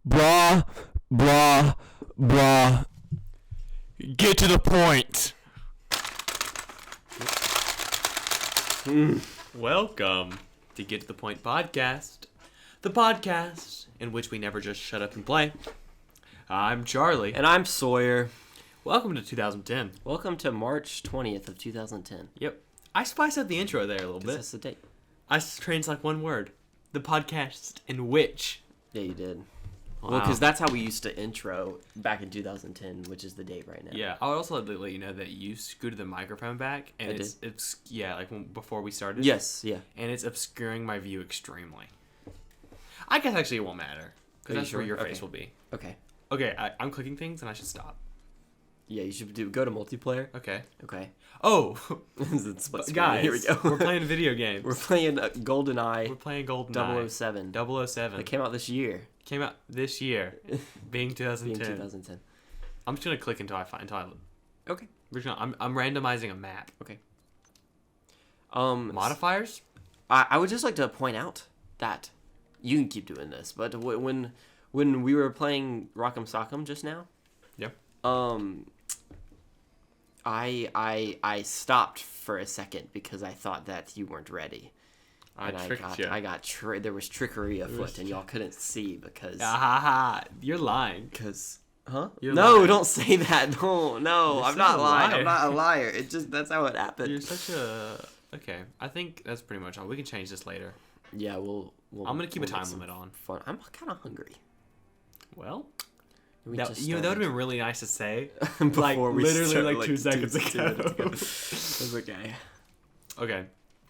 Blah, blah, blah. Get to the point. Welcome to Get to the Point podcast. The podcast in which we never just shut up and play. I'm Charlie. And I'm Sawyer. Welcome to 2010. Welcome to March 20th of 2010. Yep. I spiced up the intro there a little bit. That's the date. I changed like one word. The podcast in which. Yeah, you did. Wow. Well, because that's how we used to intro back in 2010, which is the date right now. Yeah, I would also like to let you know that you scooted the microphone back, and it's like before we started. Yes, yeah. And it's obscuring my view extremely. I guess actually it won't matter because that's where your face will be. Okay. Okay, I'm clicking things and I should stop. Yeah, you should go to multiplayer. Okay. Okay. Oh, guys, here we go. We're playing video games. We're playing GoldenEye. We're playing GoldenEye 007. 007. It came out this year. Came out this year, being 2010. Being 2010. I'm just gonna click until I find. Okay. I'm randomizing a map. Okay. Modifiers. I would just like to point out that you can keep doing this, but when we were playing Rock'em Sock'em just now, Yep. I stopped for a second because I thought that you weren't ready. I tricked you. There was trickery afoot, and y'all couldn't see because. You're lying. Because. Huh? You're no, lying. Don't say that. No, I'm not lying. I'm not a liar. That's how it happened. You're such a. Okay, I think that's pretty much all. We can change this later. Yeah, we'll I'm gonna keep a time limit on. Fun. I'm kind of hungry. That would have been really nice to say. Before we literally started, like 2 seconds ago. That's okay. Okay.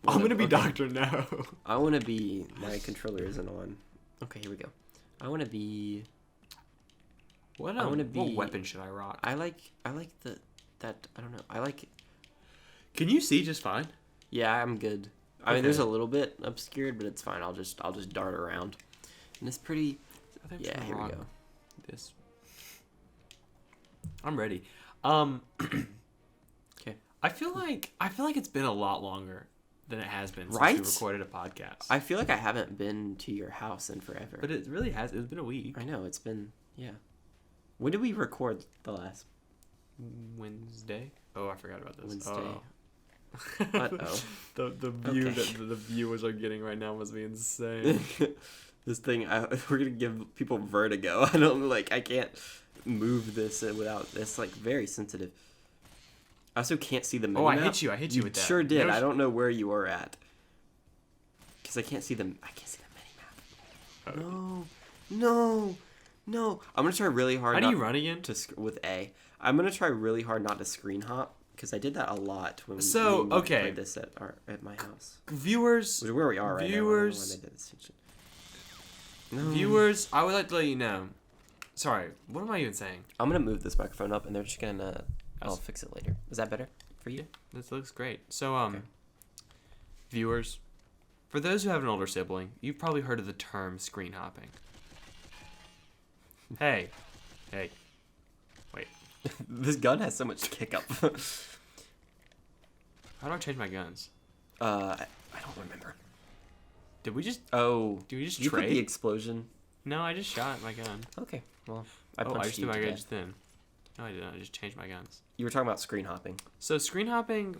I'm gonna be Dr. No. I want to be. My controller isn't on. Okay, here we go. I want to be. What weapon should I rock? I like that. I don't know. I like. Can you see just fine? Yeah, I'm good. I mean, there's a little bit obscured, but it's fine. I'll just dart around, and it's pretty. Yeah, here we go. This. I'm ready. Okay. I feel like it's been a lot longer than it has been since right? we recorded a podcast. I feel like I haven't been to your house in forever. But it really has. It's been a week. I know, it's been, yeah. When did we record the last? Wednesday? Oh, I forgot about this. Wednesday. Uh-oh. the view that the viewers are getting right now must be insane. This thing, we're going to give people vertigo. I can't move this without, it's like very sensitive. I also can't see the mini map. I hit you with that. Sure did. I don't know where you were at. Because I can't see the mini map. No. I'm going to try really hard. How do you run again? With A. I'm going to try really hard not to screen hop. Because I did that a lot when we played this at my house. Viewers. Which is where we are right now. Viewers, I would like to let you know. Sorry, what am I even saying? I'm going to move this microphone up and they're just going to... I'll fix it later. Is that better for you? Yeah, this looks great. So, viewers, for those who have an older sibling, you've probably heard of the term screen hopping. Hey. Wait. This gun has so much kick up. How do I change my guns? I don't remember. Did we just you trade? put the explosion? No, I just shot my gun. Okay, well, I just threw my gun just then. No, I didn't. I just changed my guns. You were talking about screen hopping. So screen hopping.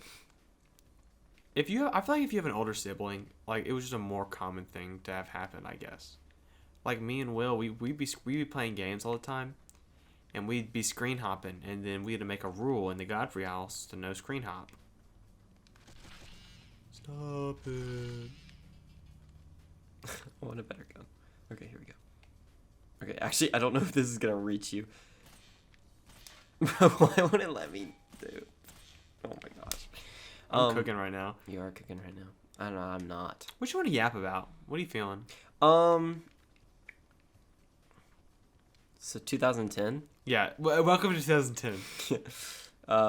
I feel like if you have an older sibling, like it was just a more common thing to have happen, I guess. Like me and Will, we'd be playing games all the time, and we'd be screen hopping, and then we had to make a rule in the Godfrey house to no screen hop. Stop it. I want a better gun. Okay, here we go. Okay, actually, I don't know if this is gonna reach you. Why won't it let me do? Oh my gosh. I'm cooking right now. You are cooking right now. I don't know, I'm not. What you want to yap about? What are you feeling? So 2010? Yeah, welcome to 2010.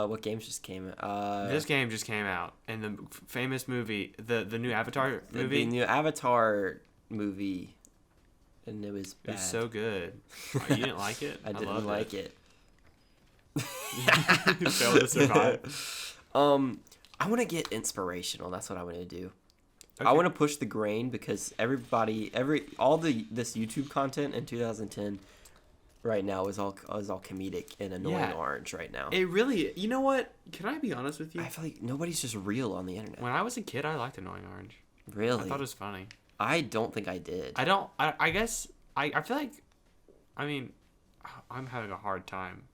What games just came out? This game just came out, and the famous movie, the new Avatar movie. The new Avatar movie, and it was bad. It was so good. Oh, you didn't like it? I didn't like it. You failed to survive. I want to get inspirational. That's what I want to do. I want to push the grain because this YouTube content in 2010 right now is all comedic and annoying orange right now. It really, you know what? Can I be honest with you? I feel like nobody's just real on the internet. When I was a kid, I liked annoying orange. Really? I thought it was funny. I don't think I did. I guess I feel like, I mean, I'm having a hard time.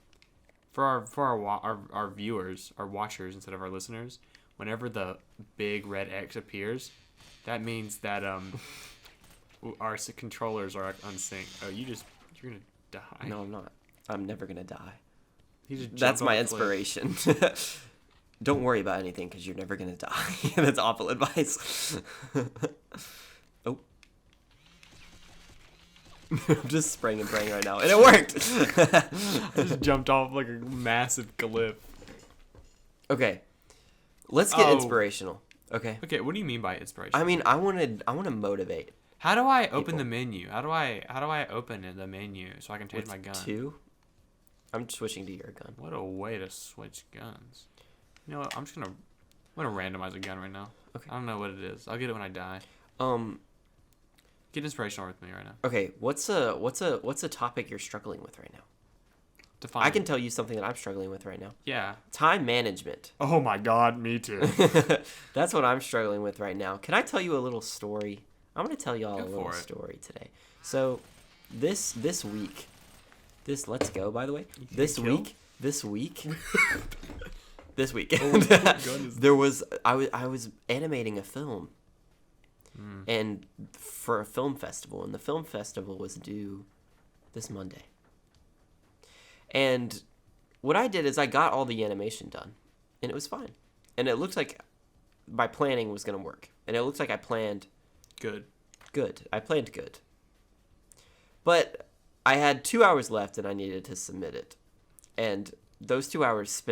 For our viewers, our watchers instead of our listeners, whenever the big red X appears, that means that our controllers are unsynced. Oh, you're gonna die. No, I'm not. I'm never gonna die. That's my inspiration. Don't worry about anything because you're never gonna die. That's awful advice. Oh. I'm just spraying and praying right now, and it worked. I just jumped off like a massive cliff. Okay, let's get inspirational. Okay. Okay, what do you mean by inspiration? I mean, I want to motivate. How do I open the menu? How do I open the menu so I can change my gun? 2. I'm switching to your gun. What a way to switch guns. You know what? I'm gonna randomize a gun right now. Okay. I don't know what it is. I'll get it when I die. Get inspirational with me right now. Okay, what's a topic you're struggling with right now? Define. I can tell you something that I'm struggling with right now. Yeah. Time management. Oh my God, me too. That's what I'm struggling with right now. Can I tell you a little story? I'm gonna tell you all a little story today. So, this week, let's go. By the way, this week, this weekend, I was animating a film. And for a film festival, and the film festival was due this Monday. And what I did is I got all the animation done, and it was fine. And it looks like my planning was going to work. And it looks like I planned good. I planned good. But I had 2 hours left, and I needed to submit it. And those 2 hours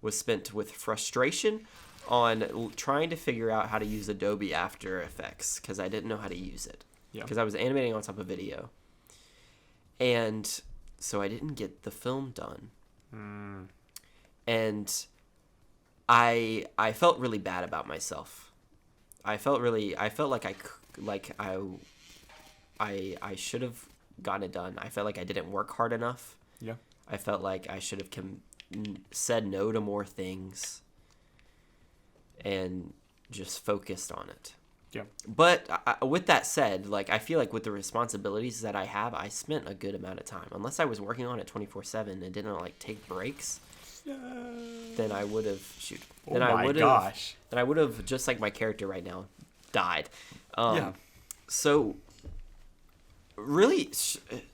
was spent with frustration on trying to figure out how to use Adobe After Effects because I didn't know how to use it. Yeah. Because I was animating on top of video. And so I didn't get the film done. And I felt really bad about myself. I felt like I should have gotten it done. I felt like I didn't work hard enough. Yeah. I felt like I should have said no to more things and just focused on it. Yeah. But with that said, like I feel like with the responsibilities that I have, I spent a good amount of time. Unless I was working on it 24/7 and didn't like take breaks, then I would have Then I would have just like my character right now died. Yeah. So really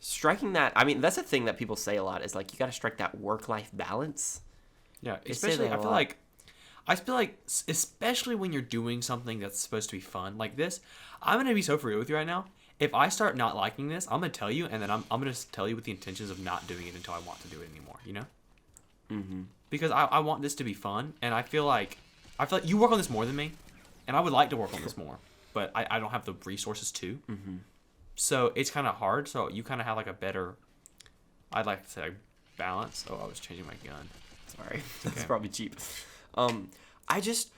striking that. I mean, that's a thing that people say a lot. Is like you got to strike that work-life balance. Yeah. Especially I feel like, especially when you're doing something that's supposed to be fun like this, I'm going to be so for real with you right now. If I start not liking this, I'm going to tell you, and then I'm going to tell you with the intentions of not doing it until I want to do it anymore, you know? Mm-hmm. Because I want this to be fun, and I feel like you work on this more than me, and I would like to work on this more, but I don't have the resources to. Mm-hmm. So it's kind of hard, so you kind of have like a better, I'd like to say, balance. Oh, I was changing my gun. Sorry. That's probably cheap. That's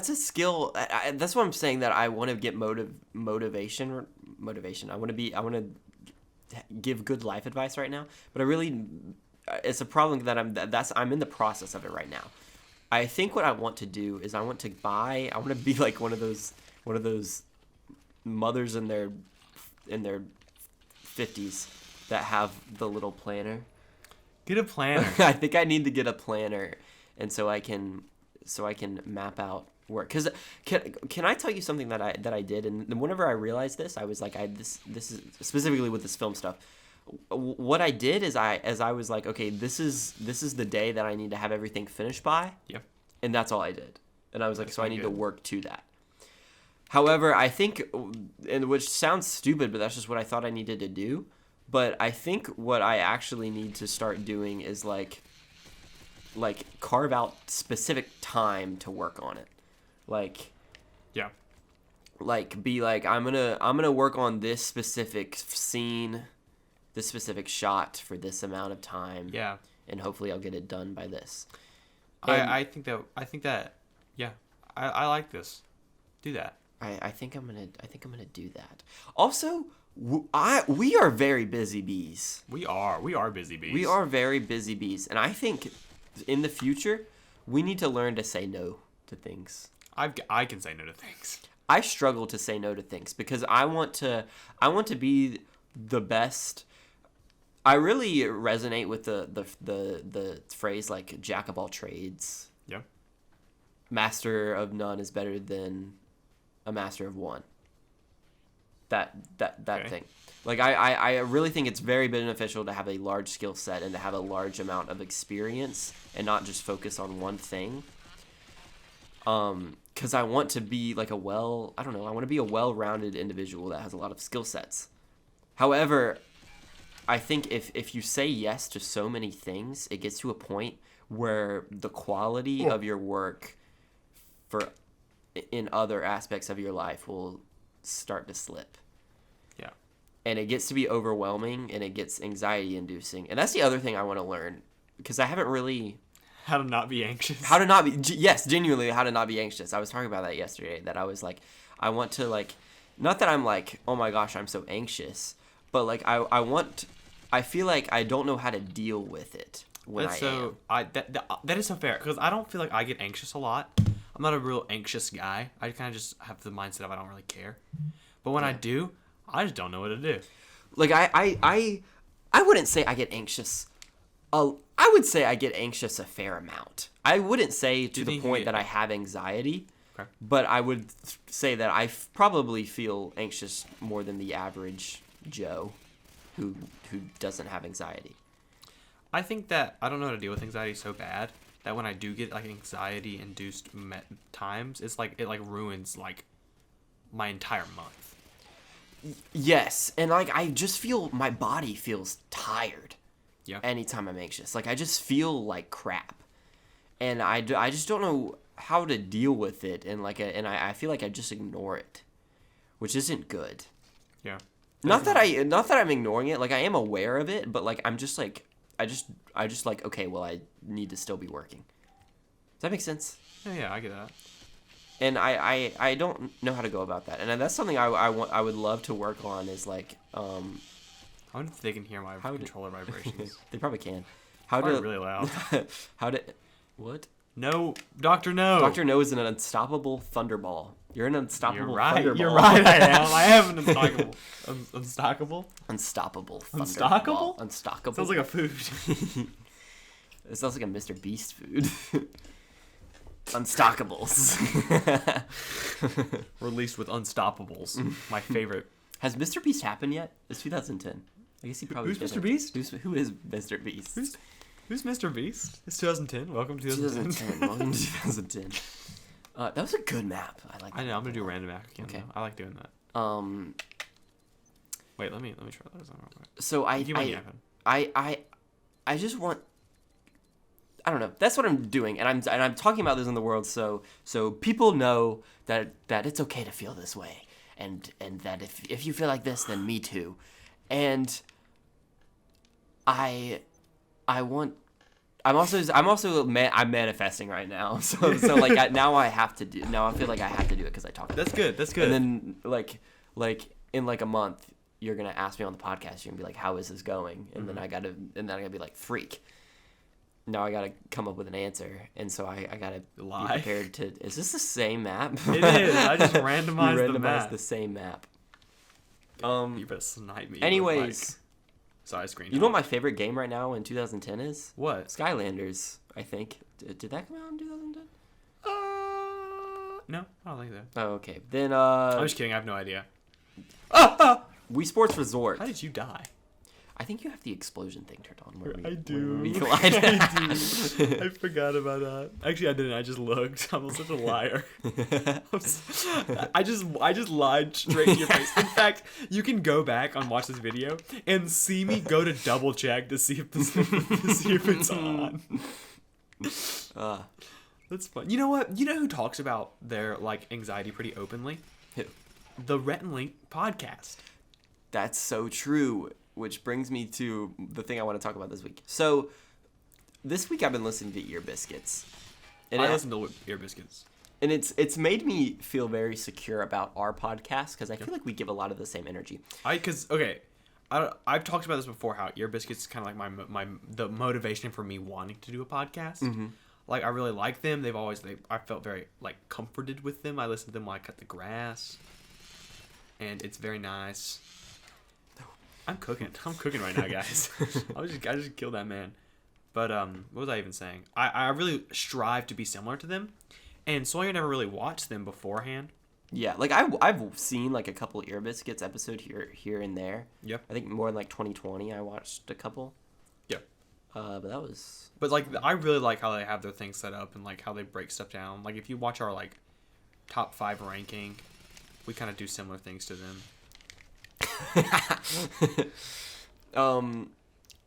a skill. That's what I'm saying, that I want to get motivation. I want to give good life advice right now, but it's a problem that I'm in the process of it right now. I think what I want to do is I want to be like one of those mothers in their 50s that have the little planner. Get a planner. I think I need to get a planner, and so I can map out work. Because can I tell you something that I did? And whenever I realized this, I was like, this is specifically with this film stuff. What I did is I was like, okay, this is the day that I need to have everything finished by. Yep. And that's all I did. And I was like, so I need to work to that. However, I think, and which sounds stupid, but that's just what I thought I needed to do. But I think what I actually need to start doing is like carve out specific time to work on it. Like, yeah. Like be like, I'm gonna work on this specific scene, this specific shot for this amount of time. Yeah. And hopefully I'll get it done by this. I think that yeah. I like this. Do that. I think I'm gonna do that. Also, we are very busy bees. We are busy bees. We are very busy bees, and I think in the future we need to learn to say no to things. I can say no to things. I struggle to say no to things because I want to be the best. I really resonate with the phrase like jack of all trades. Yeah. Master of none is better than a master of one. That Okay. thing. Like I really think it's very beneficial to have a large skill set and to have a large amount of experience and not just focus on one thing. Because I want to be like I want to be a well-rounded individual that has a lot of skill sets. However, I think if you say yes to so many things, it gets to a point where the quality of your work in other aspects of your life will start to slip. Yeah. And it gets to be overwhelming and it gets anxiety inducing. And that's the other thing I want to learn because I haven't really... How to not be anxious. How to not be... Yes, genuinely, how to not be anxious. I was talking about that yesterday, that I was like, I want to like... Not that I'm like, oh my gosh, I'm so anxious. But like, I feel like I don't know how to deal with it when That's I am. that is so fair because I don't feel like I get anxious a lot. I'm not a real anxious guy. I kind of just have the mindset of I don't really care. But when I do, I just don't know what to do. Like I wouldn't say I get anxious. I would say I get anxious a fair amount. I wouldn't say to the point that I have anxiety, Okay. but I would say that I probably feel anxious more than the average Joe who doesn't have anxiety. I think that I don't know how to deal with anxiety so bad that when I do get like anxiety induced times, it's like it like ruins like my entire month. Yes, and like I just feel my body feels tired. Yeah. Anytime I'm anxious, like I just feel like crap, and I just don't know how to deal with it, and I feel like I just ignore it, which isn't good. Yeah. Not that I'm ignoring it. Like I am aware of it, but like I'm just like I just like okay, well I need to still be working. Does that make sense? Yeah, I get that. And I don't know how to go about that, and that's something I would love to work on. Is like I wonder if they can hear my controller vibrations. They probably can. Probably really loud. How to what? No, Doctor No. Dr. No is an unstoppable thunderball. You're an unstoppable thunderball. You're right. I am. I am an unstoppable. Unstoppable. Unstoppable. Unstockable? Unstockable. Sounds like a food. It sounds like a Mr. Beast food. Unstockables. Released with Unstoppables. My favorite. Has Mr. Beast happened yet? It's 2010. I guess he probably Who's didn't. Mr. Beast? Who is Mr. Beast? Who's Mr. Beast? It's 2010. Welcome to 2010. Welcome to 2010. That was a good map. I like that. I know. I'm gonna do a random map again. Okay. Though. I like doing that. Wait. Let me try those on real quick. So I just want. I don't know. That's what I'm doing, and I'm talking about this in the world, so people know that it's okay to feel this way, and that if you feel like this, then me too, and I'm manifesting right now, so like now I feel like I have to do it because I talk about That's it. good. That's good. And then like in like a month, you're gonna ask me on the podcast. You're gonna be like, "How is this going?" And then I gotta be like, "Freak." Now I gotta come up with an answer, and so I gotta be prepared to. Is this the same map? It is. I just randomized the map. the same map. You better snipe me. Anyways, sorry, screen. You know what my favorite game right now in 2010 is? What? Skylanders. I think. Did that come out in 2010? No, I don't think so. Oh, okay. Then I'm just kidding. I have no idea. Wii Sports Resort. How did you die? I think you have the explosion thing turned on. I do. We collide. I forgot about that. Actually, I didn't. I just looked. I'm such a liar. I just lied straight in your face. In fact, you can go back and watch this video and see me go to double check to see if it's on. That's fun. You know what? You know who talks about their like anxiety pretty openly? Who? The Rhett and Link podcast. That's so true. Which brings me to the thing I want to talk about this week. So, this week I've been listening to Ear Biscuits. And I listen to Ear Biscuits. And it's made me feel very secure about our podcast because I feel like we give a lot of the same energy. I've talked about this before. How Ear Biscuits is kind of like the motivation for me wanting to do a podcast. Mm-hmm. Like I really like them. I felt very like comforted with them. I listen to them while I cut the grass, and it's very nice. I'm cooking right now, guys. I just killed that man. But what was I even saying? I really strive to be similar to them, and Sawyer never really watched them beforehand. Yeah, like I've seen like a couple Ear Biscuits episode here and there. Yep. I think more in like 2020 I watched a couple. Yeah. But that was. But like I really like how they have their things set up and like how they break stuff down. Like if you watch our like top 5 ranking, we kind of do similar things to them.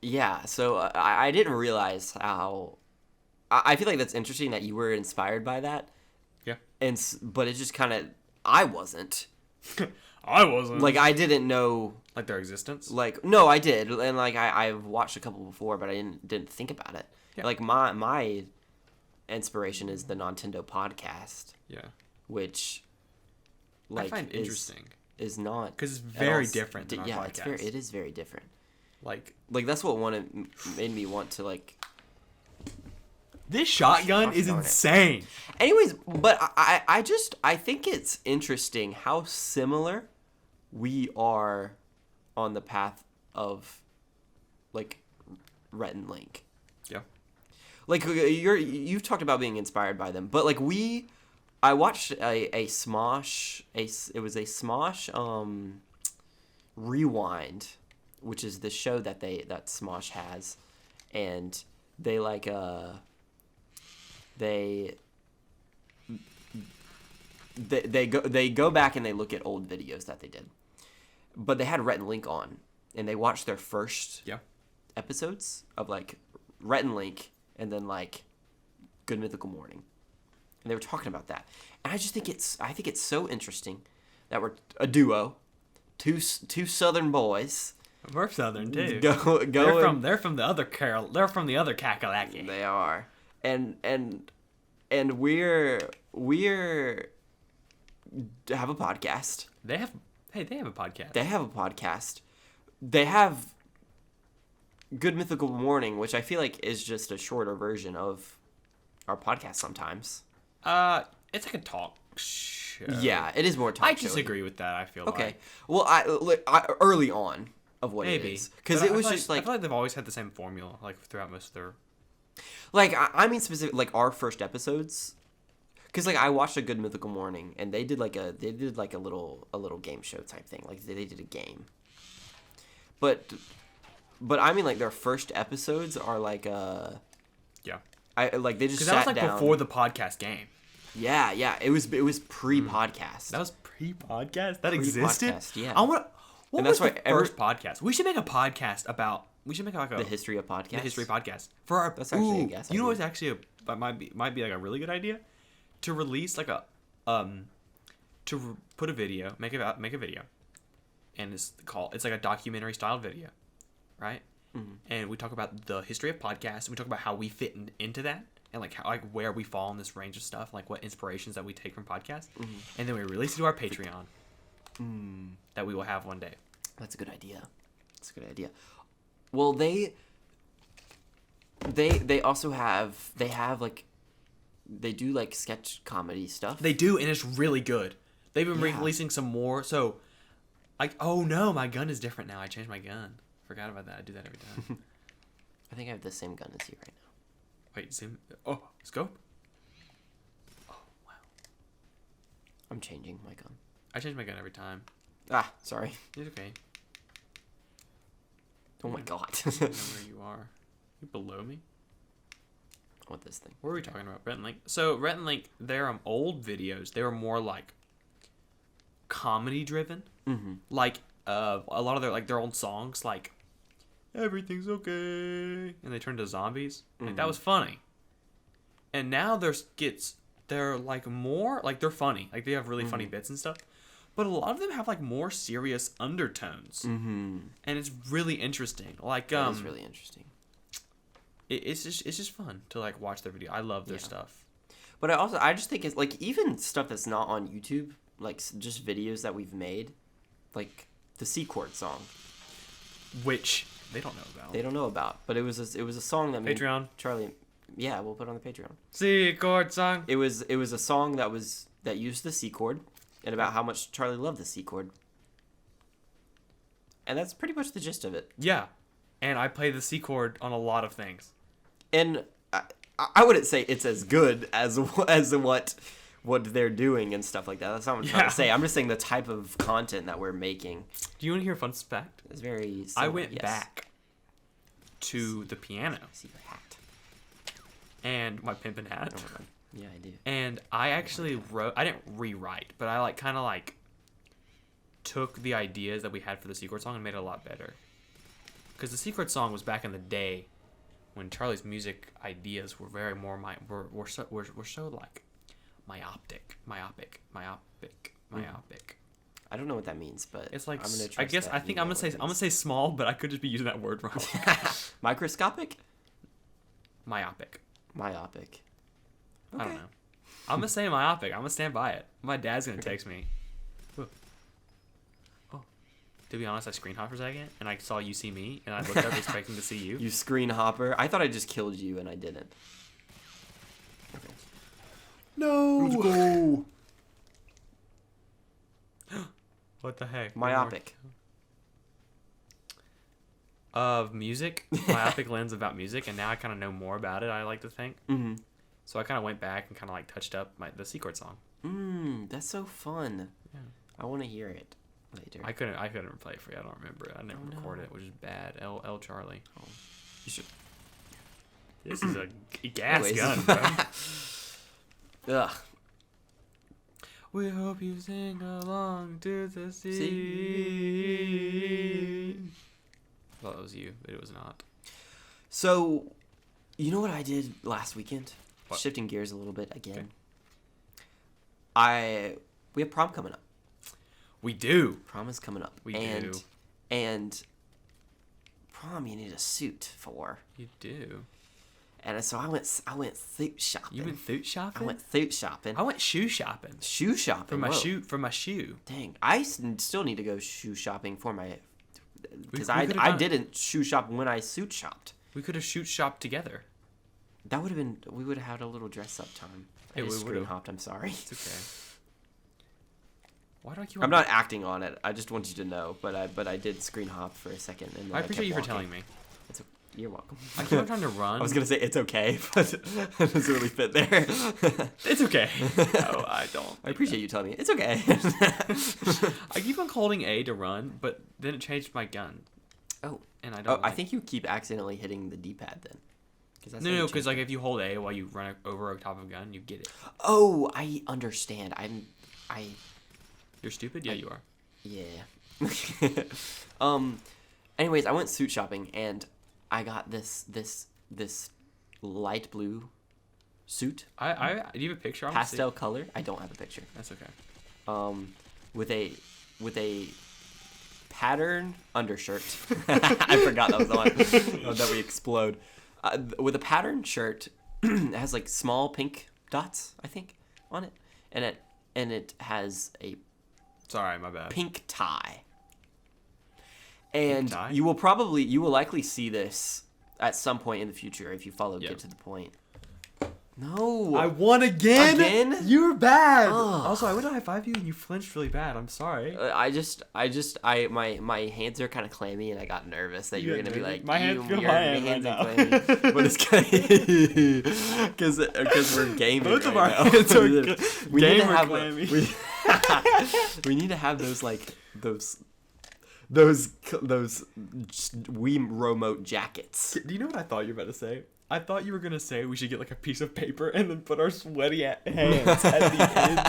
Yeah. So I didn't realize how. I feel like that's interesting that you were inspired by that. Yeah. But it just kind of. I wasn't. I wasn't. Like, I didn't know... Like, their existence? Like, no, I did. And, like, I've watched a couple before, but I didn't think about it. Yeah. Like, my inspiration is the Nintendo podcast. Yeah. Which, like... I find interesting. Is not... Because it's very different than our podcast. It is very different. Like, that's what made me want to, like... This shotgun is insane. Anyways, but I think it's interesting how similar we are on the path of, like, Rhett and Link. Yeah. Like, you've talked about being inspired by them, but like I watched a Smosh Rewind, which is the show that Smosh has, and they like they go back and they look at old videos that they did. But they had Rhett and Link on, and they watched their first episodes of like Rhett and Link, and then like Good Mythical Morning, and they were talking about that. And I think it's so interesting that we're a duo, two Southern boys. We're Southern too. They're from the other Kakalaki. They are. And we're have a podcast. They have a podcast. They have a podcast. They have Good Mythical Morning, which I feel like is just a shorter version of our podcast sometimes. It's like a talk show. Yeah, it is more talk show. I disagree with that, I feel like. Okay. Well, I early on of what it is. Because it was just like... I feel like they've always had the same formula, like, throughout most of their... Like, I mean specific, like, our first episodes, because, like, I watched A Good Mythical Morning, and they did, like, a little game show type thing. Like, they did a game. But I mean, like, their first episodes are, like, Yeah. They just sat down. Because that was, like, before the podcast game. Yeah. It was pre-podcast. That was pre-podcast? That existed? Yeah. What was the first podcast? We should make a podcast about... We should make like the history of podcasts. The history of podcasts for our. That's actually a guess. You know what's actually might be like a really good idea, to release like a put a video, make a video, and it's like a documentary style video, right? Mm-hmm. And we talk about the history of podcasts. And we talk about how we fit into that, and like how where we fall in this range of stuff, like what inspirations that we take from podcasts, and then we release it to our Patreon. That we will have one day. That's a good idea. Well, they also have like they do like sketch comedy stuff. They do, and it's really good. They've been releasing some more. So, oh no, my gun is different now. I changed my gun. Forgot about that. I do that every time. I think I have the same gun as you right now. Wait, same. Oh, scope. Oh wow. I'm changing my gun. I change my gun every time. Ah, sorry. It's okay. Oh my god. I don't know where you are. You below me? I want this thing. What are we talking about? Rhett and Link. So Rhett and Link, their old videos, they were more like comedy driven. Mm-hmm. Like a lot of their old songs, like "Everything's Okay," and they turned to zombies. Like that was funny. And now their skits, they're like more like they're funny. Like they have really funny bits and stuff. But a lot of them have like more serious undertones, and it's really interesting. Like, it's really interesting. It's just fun to like watch their video. I love their stuff. But I just think it's like even stuff that's not on YouTube, like just videos that we've made, like the C chord song, which they don't know about. They don't know about, but it was a song that Patreon. Charlie, yeah, we'll put it on the Patreon. C chord song. It was a song that used the C chord and about how much Charlie loved the C chord, and that's pretty much the gist of it. Yeah, and I play the C chord on a lot of things. And I wouldn't say it's as good as what they're doing and stuff like that. That's not what I'm trying to say. I'm just saying the type of content that we're making. Do you want to hear a fun fact? It's very similar. I went back to the piano. See your hat. And my pimpin' hat. Oh, yeah, I do. And I actually I didn't rewrite, but I kind of took the ideas that we had for the secret song and made it a lot better. Because the secret song was back in the day when Charlie's music ideas were very more were so like myopic. I don't know what that means, but it's like I'm gonna I guess I think I'm gonna say small, but I could just be using that word wrong. Microscopic? Myopic. Okay. I don't know. I'm gonna say myopic. I'm gonna stand by it. My dad's gonna text me. To be honest, I screen hopped for a second, and I saw you see me, and I looked up expecting to see you. You screen hopper. I thought I just killed you, and I didn't. Okay. No! Let's go! What the heck? Myopic. Of music. Myopic lens about music, and now I kind of know more about it, I like to think. Mm-hmm. So I kind of went back and kind of touched up the secret song. That's so fun. Yeah. I want to hear it later. I couldn't play it for you. I don't remember it. I never recorded it, which is bad. L Charlie. Oh. You should. This is a gas gun, bro. Ugh. We hope you sing along to the sea. I thought it was you, but it was not. So, you know what I did last weekend? What? Shifting gears a little bit again. Okay. We have prom coming up. We do. Prom is coming up. We do. And prom you need a suit for. You do. And so I went suit shopping. You went suit shopping? I went suit shopping. I went shoe shopping. Shoe shopping? For my shoe. Dang. I still need to go shoe shopping for my... Because I didn't shoe shop when I suit shopped. We could have shoot shopped together. That would have been... We would have had a little dress up time. I just screen hopped. I'm sorry. It's okay. Why do I keep? I'm not acting on it. I just want you to know. But I did screen hop for a second. And I appreciate you for telling me. You're welcome. I keep on trying to run. I was gonna say it's okay, but it doesn't really fit there. It's okay. No, I don't. I appreciate you telling me it's okay. I keep on holding A to run, but then it changed my gun. Oh. And I don't. I think you keep accidentally hitting the D-pad then. No, because if you hold A while you run over top of a gun, you get it. Oh, I understand. You're stupid? Yeah, you are. Yeah. Anyways, I went suit shopping and I got this light blue suit. Do you have a picture? Pastel color. I don't have a picture. That's okay. With a pattern undershirt. I forgot that was the one that we explode. With a pattern shirt, it has like small pink dots, I think, on it, and it has a my bad. pink tie. And pink tie? you will likely see this at some point in the future if you follow Get to the Point. No. I won again? Again? You're bad. Ugh. Also, I went to high five you and you flinched really bad. I'm sorry. My hands are kind of clammy and I got nervous that you were going to be like, my hands feel my hand right now. But it's because we're gaming. Both of right our now. hands are we need to have clammy. we need to have those like those Wii remote jackets. Do you know what I thought you were about to say? I thought you were going to say we should get like a piece of paper and then put our sweaty hands at the end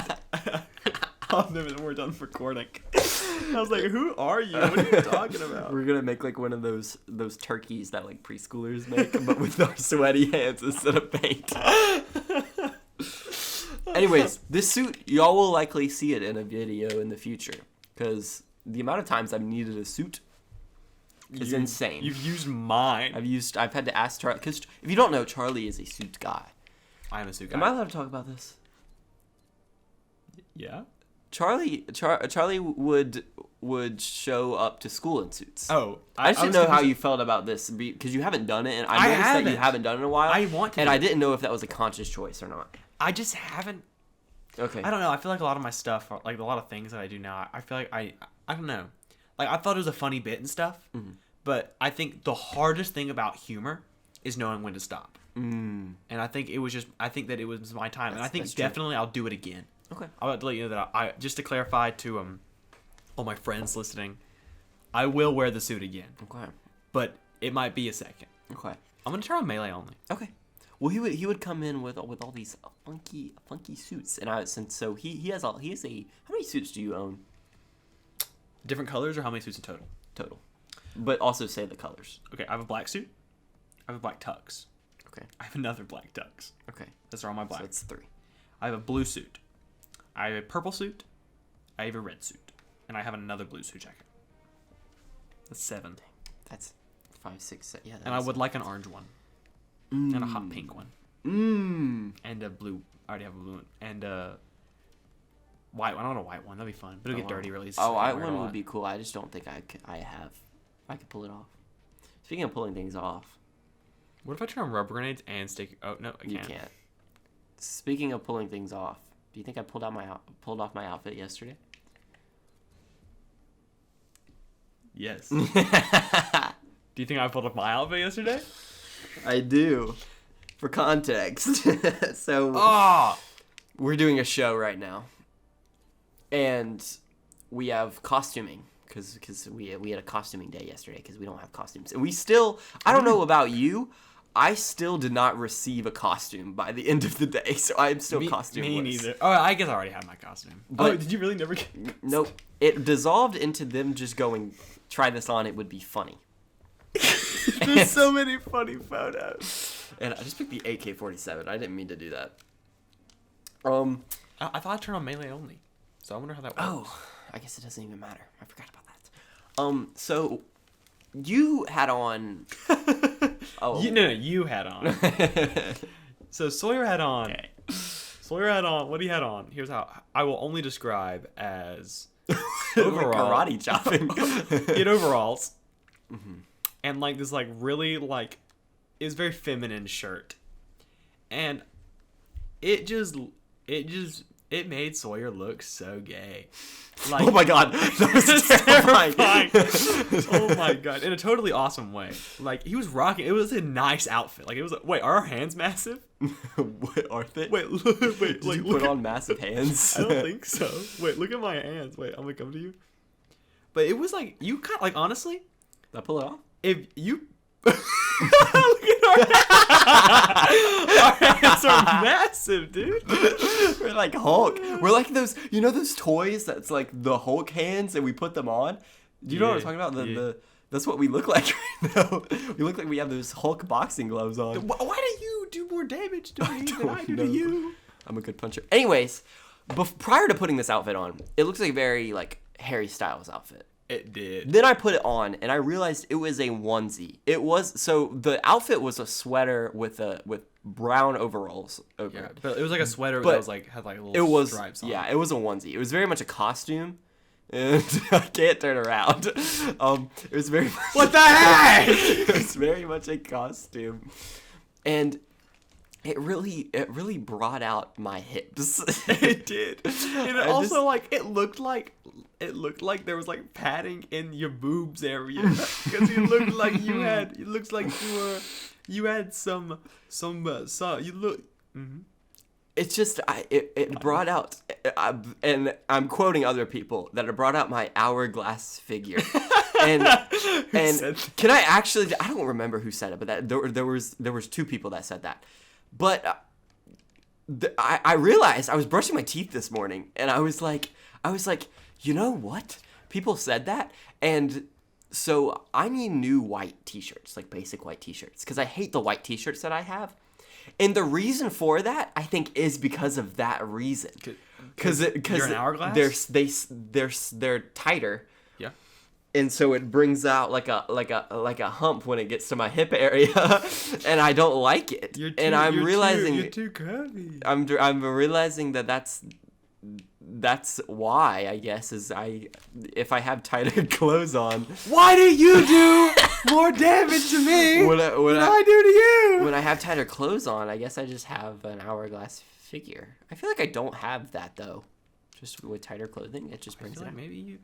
on them and then we're done recording. I was like, who are you? What are you talking about? We're going to make like one of those turkeys that like preschoolers make, but with our sweaty hands instead of paint. Anyways, this suit, y'all will likely see it in a video in the future because the amount of times I've needed a suit is insane. You've used mine. I've had to ask Charlie, because if you don't know, Charlie is a suit guy. I am a suit guy. Am I allowed to talk about this? Yeah. Charlie would show up to school in suits. Oh, I just didn't know how you felt about this because you haven't done it, and I noticed that you haven't done it in a while. I want to, and I didn't know if that was a conscious choice or not. I just haven't. Okay. I don't know. I feel like a lot of my stuff, like a lot of things that I do now, I feel like I don't know. Like I thought it was a funny bit and stuff, but I think the hardest thing about humor is knowing when to stop. And I think that it was my time, and I think definitely I'll do it again. Okay. I would let you know that I just to clarify to all my friends listening, I will wear the suit again. Okay. But it might be a second. Okay. I'm gonna try on melee only. Okay. Well, he would come in with all these funky suits, and he has how many suits do you own? Different colors or how many suits in total? Total. But also say the colors. Okay, I have a black suit. I have a black tux. Okay. I have another black tux. Okay. Those are all my black. So that's 3. I have a blue suit. I have a purple suit. I have a red suit. And I have another blue suit jacket. That's 7. That's 5, 6, 7. Yeah. And I would like an orange one. And a hot pink one. And a blue. I already have a blue one. And a white one. I don't want a white one. That'd be fun. But it'll get dirty really. White one would be cool. I just don't think I could pull it off. Speaking of pulling things off. What if I turn on rubber grenades and stick? Oh no, I can't. You can't. Speaking of pulling things off, do you think I pulled off my outfit yesterday? Yes. Do you think I pulled off my outfit yesterday? I do. For context, so we're doing a show right now, and we have costuming because we had a costuming day yesterday because we don't have costumes, and we still. I don't know about you. I still did not receive a costume by the end of the day, so I'm still costumeless. Me neither. Oh, I guess I already had my costume. But, did you really never get? Nope. It dissolved into them just going, try this on, it would be funny. There's so many funny photos. And I just picked the AK-47. I didn't mean to do that. I thought I turned on melee only. So I wonder how that works. Oh, I guess it doesn't even matter. I forgot about that. So you had on... You had on. So Sawyer had on. Okay. Sawyer had on. What he had on. Here's how I will only describe as overall karate chopping. He had overalls. And like this really it was very feminine shirt. And it made Sawyer look so gay. Like, oh my god, that was terrifying. Oh my god, in a totally awesome way. Like he was rocking. It was a nice outfit. Like it was. Wait, are our hands massive? What are they? Wait. Did you put on massive hands? I don't think so. Wait, look at my hands. Wait, I'm gonna come to you. But it was like you kind of honestly. Did I pull it off? If you. Look at our hands are massive, dude. We're like Hulk. We're like those toys that's like the Hulk hands and we put them on. Do you know what I'm talking about? That's what we look like right now. We look like we have those Hulk boxing gloves on. Why do you do more damage to me than I do to you? I'm a good puncher. Anyways, prior to putting this outfit on, it looks like a very Harry Styles outfit. It did. Then I put it on and I realized it was a onesie. The outfit was a sweater with brown overalls over it. But it was like a sweater that was had little stripes on it. Yeah, it was a onesie. It was very much a costume. And I can't turn around. It was very much, what the heck? It was very much a costume. And it really brought out my hips. It did. And it also it looked like there was padding in your boobs area because you looked like you had. It looks like you had some you look. Mm-hmm. It's just it brought out, and I'm quoting other people that it brought out my hourglass figure. And can I actually? I don't remember who said it, but there was 2 people that said that. But I realized I was brushing my teeth this morning, and I was like, you know what? People said that, and so I need new white t-shirts, basic white t-shirts, because I hate the white t-shirts that I have. And the reason for that, I think, is because of that reason. Because you're an hourglass? They're tighter. Yeah. and so it brings out like a hump when it gets to my hip area, and I don't like it. And I'm realizing you're too curvy. I'm realizing that's why, I guess, is if I have tighter clothes on. Why do you do more damage to me than I do to you? When I have tighter clothes on, I guess I just have an hourglass figure. I feel like I don't have that though. Just with tighter clothing, it just brings it out. Maybe you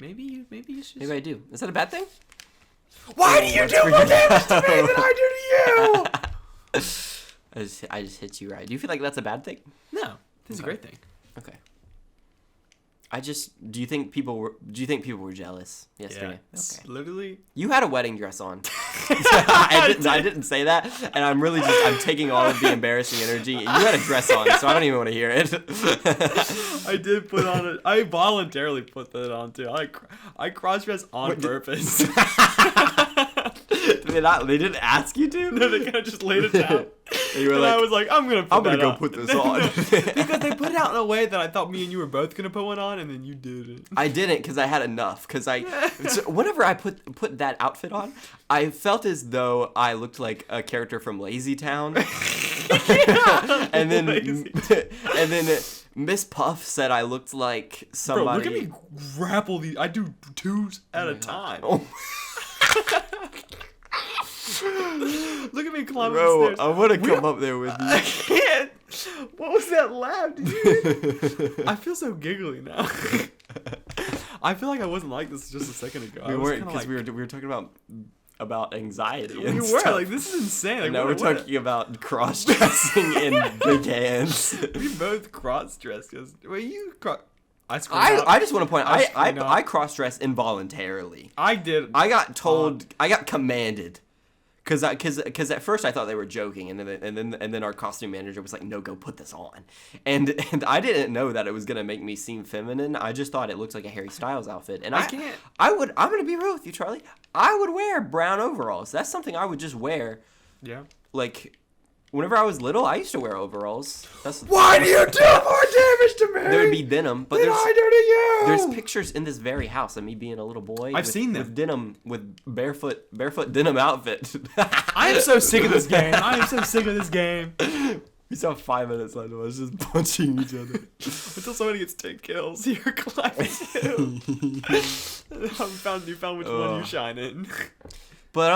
should. Maybe I do. Is that a bad thing? Why do you do more damage to me than I do to you? I just hit you right. Do you feel like that's a bad thing? No, this is a great thing. Okay. Do you think people were jealous yesterday? Yeah. Okay. Literally. You had a wedding dress on. I didn't say that, and I'm taking all of the embarrassing energy. You had a dress on, so I don't even want to hear it. I did put on it. I voluntarily put that on too. I cross-dressed on purpose. They didn't ask you to? No, they kind of just laid it down. And you were like, I was like, I'm gonna go put this on. Because they put it out in a way that I thought me and you were both gonna put one on, and then you didn't. I didn't because I had enough. So whenever I put that outfit on, I felt as though I looked like a character from Lazy Town. and then Miss Puff said I looked like somebody. Bro, look at me grapple these. I do 2s at a time. Oh. Look at me climbing Bro, the stairs. I want to come up there with you. I can't. What was that laugh? Did you? I feel so giggly now. I feel like I wasn't like this just a second ago. We weren't, because we were talking about anxiety. We and were stuff. like, this is insane. Like, now we're talking about cross-dressing in big hands. We both cross-dressed. Well, you I just want to point out, I cross-dressed involuntarily. I did. I got told, I got commanded. Because at first I thought they were joking, and then our costume manager was like, "No, go put this on," and I didn't know that it was gonna make me seem feminine. I just thought it looked like a Harry Styles outfit, and I'm gonna be real with you, Charlie. I would wear brown overalls. That's something I would just wear. Yeah. Like, whenever I was little, I used to wear overalls. Why do you do more damage to me? There would be denim, but I do to you. There's pictures in this very house of me being a little boy. I've seen them. With denim, with barefoot denim outfit. I am so sick of this game. I am so sick of this game. We still have 5 minutes left of us just punching each other. Until somebody gets 10 kills, you're climbing too. You found which one you shine in. But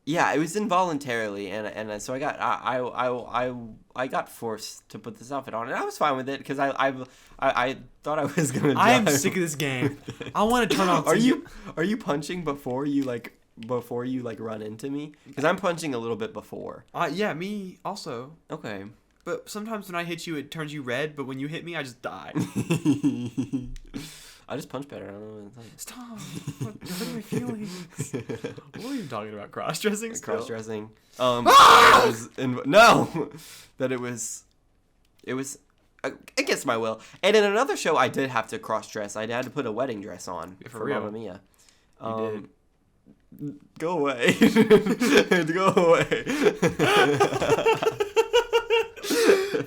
yeah, it was involuntarily, and so I got forced to put this outfit on, and I was fine with it because I thought I was gonna. I am sick of this game. I want to turn on. Are you punching before you run into me? Because I'm punching a little bit before. Yeah, me also. Okay. But sometimes when I hit you, it turns you red. But when you hit me, I just die. I just punch better. I don't know what it's like. Stop. What are my feelings? What are you talking about? Cross-dressing still? Cross-dressing. It was against my will. And in another show, I did have to cross-dress. I had to put a wedding dress on for Mamma Mia. You did. Go away. Go away.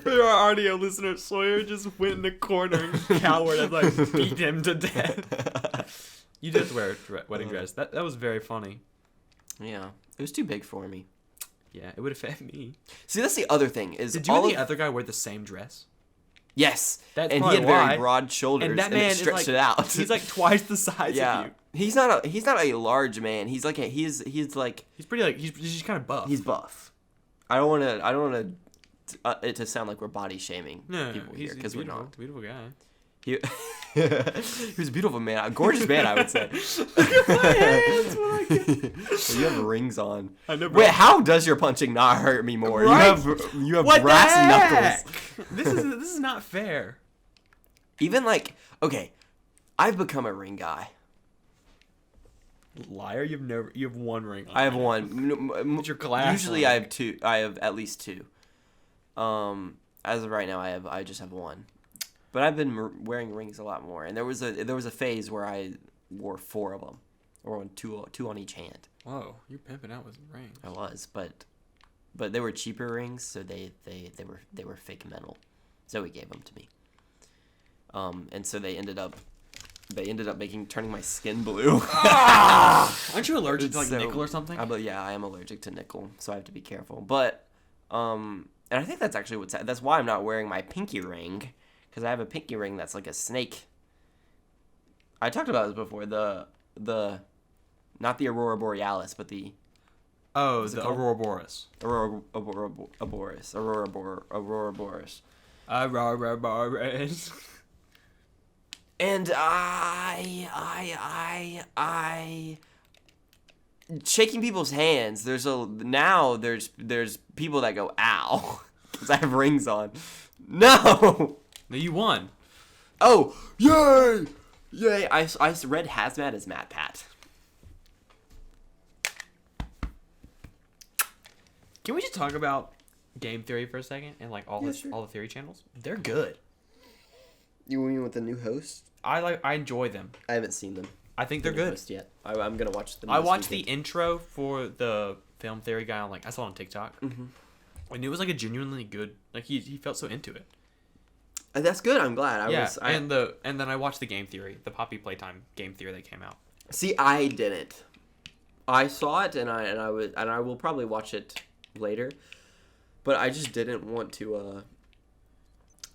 For our audio listeners, Sawyer just went in the corner and cowered and like beat him to death. You did wear a wedding dress. That was very funny. Yeah, it was too big for me. Yeah, it would have fit me. See, that's the other thing. Did you and the other guy wear the same dress? Yes, and he had very broad shoulders, and that man it stretched it out. He's like twice the size of you. He's not a large man. He's like he's pretty like he's just kind of buff. He's buff. I don't want it to sound like we're body shaming people here because we're not. Beautiful guy. He was a beautiful man, a gorgeous man, I would say. Look at my hands. Well, you have rings on. I know, bro. Wait, how does your punching not hurt me more? Right? You have brass knuckles. This is not fair. Even okay, I've become a ring guy. Liar! You have one ring on. I have one. What's your glass? Usually, I have two. I have at least two. As of right now, I just have one. But I've been wearing rings a lot more, and there was a phase where I wore 4 of them, or two on each hand. Whoa, you're pimping out with rings. I was, but they were cheaper rings, so they were fake metal. Zoe gave them to me. And so they ended up they ended up turning my skin blue. Aren't you allergic to like nickel or something? Yeah, I am allergic to nickel, so I have to be careful. But and I think that's actually that's why I'm not wearing my pinky ring, because I have a pinky ring that's like a snake. I talked about this before. The not the Aurora Borealis, but the Aurora Borealis. Aurora Borealis. Aurora Borealis. And shaking people's hands. There's people that go ow because I have rings on. No, you won. Oh, yay! Yay! I read hazmat as Matt Pat. Can we just talk about game theory for a second and like all the theory channels? They're good. You mean with the new host? I enjoy them. I haven't seen them. I think they're good. Host yet. I'm gonna watch them. I watched the intro for the film theory guy I saw it on TikTok. Mm-hmm. And it was like a genuinely good. Like he felt so into it. That's good. I'm glad. And then I watched the game theory, the Poppy Playtime game theory that came out. See, I didn't. I saw it and I will probably watch it later, but I just didn't want to.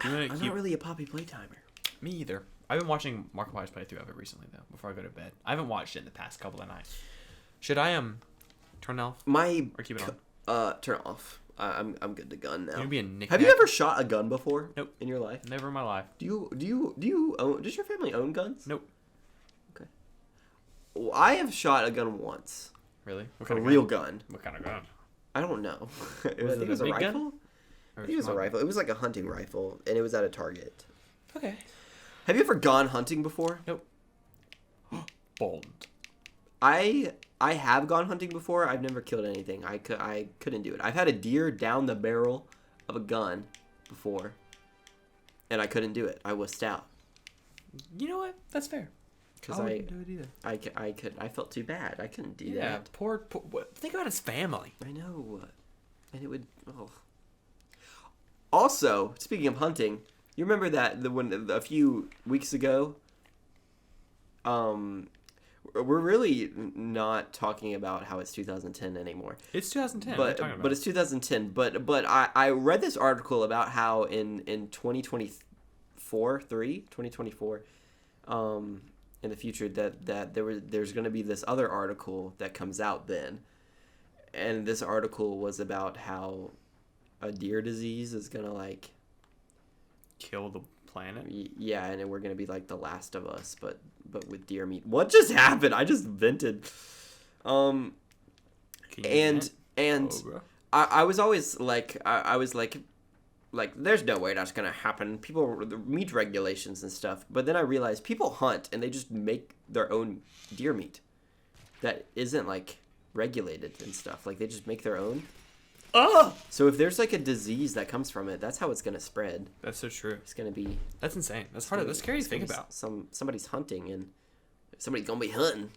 I'm not really a Poppy Playtimer. Me either. I've been watching Markiplier's playthrough of it recently though. Before I go to bed, I haven't watched it in the past couple of nights. Should I turn it off? Or keep it on? Turn it off. I'm good to gun now. Be a Have you ever shot a gun before? Nope. In your life? Never in my life. Do you own? Does your family own guns? Nope. Okay. Well, I have shot a gun once. Really? A real gun. What kind of gun? I don't know. I think it was a big rifle. gun? I think it was a rifle. It was like a hunting rifle, and it was at a Target. Okay. Have you ever gone hunting before? Nope. Bold. I have gone hunting before. I've never killed anything. I couldn't do it. I've had a deer down the barrel of a gun before, and I couldn't do it. I wussed out. You know what? That's fair. Because I wouldn't do it either. I felt too bad. I couldn't do that. Yeah, poor. Think about his family. I know, and it would. Oh. Also, speaking of hunting, you remember that a few weeks ago. We're really not talking about how it's 2010 anymore. It's 2010. But it's 2010. But I read this article about how in 2024, in the future that there's going to be this other article that comes out then, and this article was about how a deer disease is going to kill the planet. Yeah, and we're going to be like The Last of Us, but with deer meat. What just happened? I just vented. I was always I was like there's no way that's gonna happen. People, the meat regulations and stuff. But then I realized people hunt and they just make their own deer meat that isn't regulated and stuff. They just make their own. Oh! So if there's a disease that comes from it, that's how it's gonna spread. That's so true. It's gonna be. That's insane. That's hard. That's scary to think about. Somebody's hunting and somebody's gonna be hunting.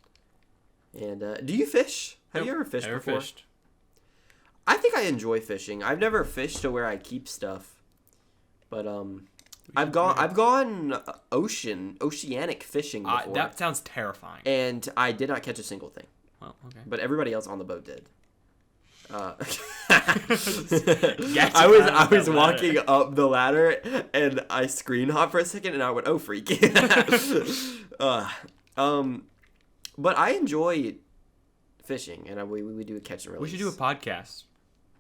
And do you fish? Have you ever fished before? Fished. I think I enjoy fishing. I've never fished to where I keep stuff, but I've gone oceanic fishing before. That sounds terrifying. And I did not catch a single thing. Well, okay. But everybody else on the boat did. I was walking up the ladder and I screen hopped for a second and I went, oh freak. But I enjoy fishing and we do a catch and release. We should do a podcast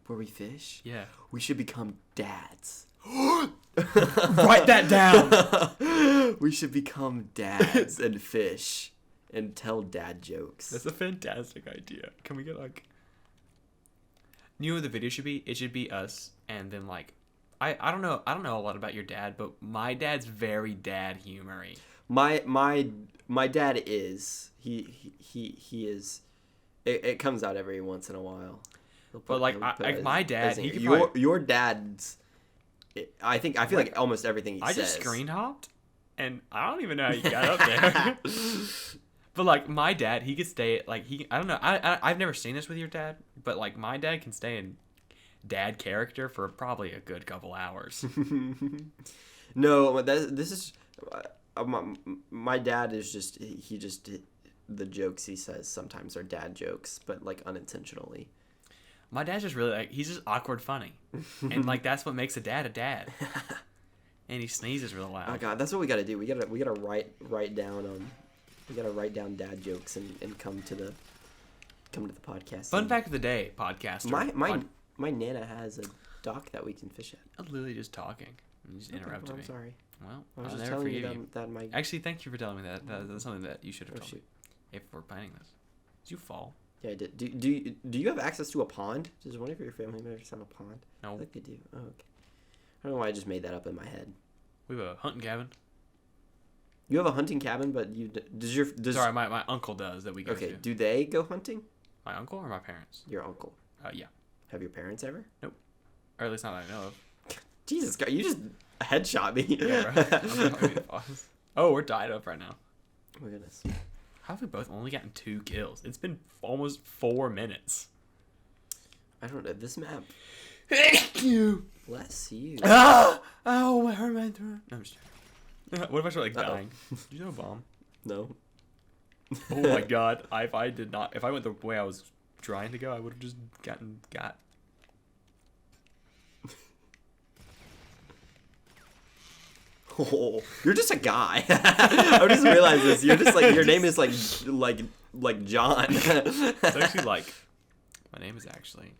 where we fish. Yeah, we should become dads. Write that down. We should become dads and fish and tell dad jokes. That's a fantastic idea. Can we get you know what the video should be? It should be us, and then I don't know a lot about your dad, but my dad's very dad humory. My dad is he is. It comes out every once in a while. But my dad, he could your dad's. I feel like almost everything he says. I just screen hopped, and I don't even know how you got up there. But my dad, he could stay I don't know. I've never seen this with your dad, but my dad can stay in dad character for probably a good couple hours. No, this is my dad is just the jokes he says sometimes are dad jokes, but like unintentionally. My dad's just really like, he's just awkward funny, and like that's what makes a dad. And he sneezes real loud. Oh god, that's what we gotta do. We gotta write down dad jokes and come to the podcast. Fun fact of the day, podcaster. My nana has a dock that we can fish at. I'm literally just talking. You just interrupted me. I'm sorry. Well, I was I'll just never telling you forgive you. that my... Actually, thank you for telling me that. That's something that you should have told me. Shoot. If we're planning this. Did you fall? Yeah, I did. Do you have access to a pond? Does one of your family members have a pond? No. I think they do. Oh, okay. I don't know why I just made that up in my head. We have a hunting cabin. You have a hunting cabin, but Sorry, my uncle does that we go to. Okay, do they go hunting? My uncle or my parents? Your uncle. Yeah. Have your parents ever? Nope. Or at least not that I know of. Jesus God, you just headshot me. Yeah, right. Oh, we're tied up right now. Oh my goodness. How have we both only gotten 2 kills? It's been almost 4 minutes. I don't know. This map. Thank you. Bless you. Ah! Oh, I hurt my throat. No, I'm just kidding. What if I start like dying? Did you throw a bomb? No. Oh my god. If I went the way I was trying to go, I would have just got. Oh, you're just a guy. I just realized this. You're just like, your name is like John. It's actually like, my name is actually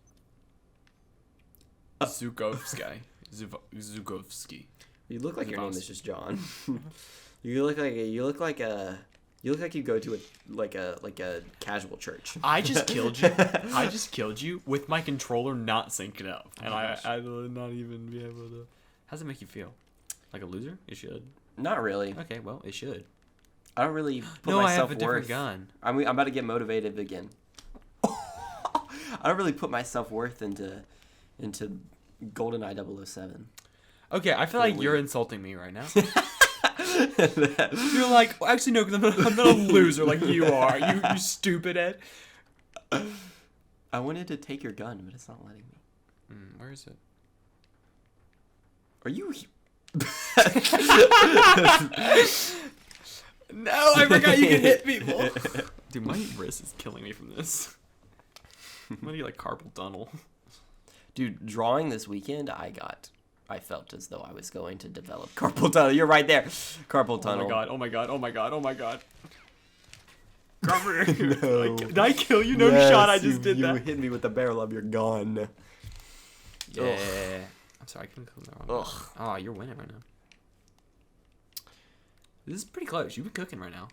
Zukovsky. Zukovsky. You look like your name is just John. You look like you go to a casual church. I just killed you. I just killed you with my controller not syncing up, and I will not even be able to. How does it make you feel? Like a loser? It should. Not really. Okay, well, it should. I don't really put no, my I have a self-worth. different gun. I'm about to get motivated again. I don't really put my self-worth into GoldenEye 007. Okay, I feel like you're insulting me right now. You're like, well, actually, no, because I'm not a loser like you are. You stupid Ed. I wanted to take your gun, but it's not letting me. Where is it? Are you... No, I forgot you can hit people. Dude, my wrist is killing me from this. I'm gonna get like carpal tunnel. Dude, drawing this weekend, I felt as though I was going to develop carpal tunnel. You're right there. Carpal tunnel. Oh my god. Cover. No. Did I kill you? No shot, I just did that. You hit me with the barrel of your gun. Yeah. Ugh. I'm sorry, I couldn't kill that wrong. Ugh. Oh, you're winning right now. This is pretty close. You've been cooking right now.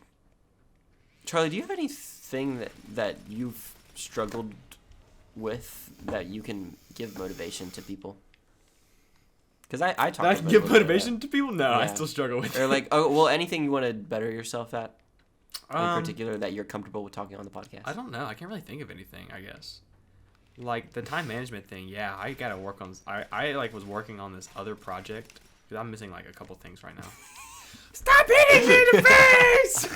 Charlie, do you have anything that you've struggled with that you can give motivation to people? Because I talk. I can give motivation to people. No, yeah. I still struggle with. Or like, anything you want to better yourself at, in particular that you're comfortable with talking on the podcast. I don't know. I can't really think of anything. I guess. Like the time management thing, yeah, I gotta work on. I like was working on this other project because I'm missing like a couple things right now. Stop hitting me in the face!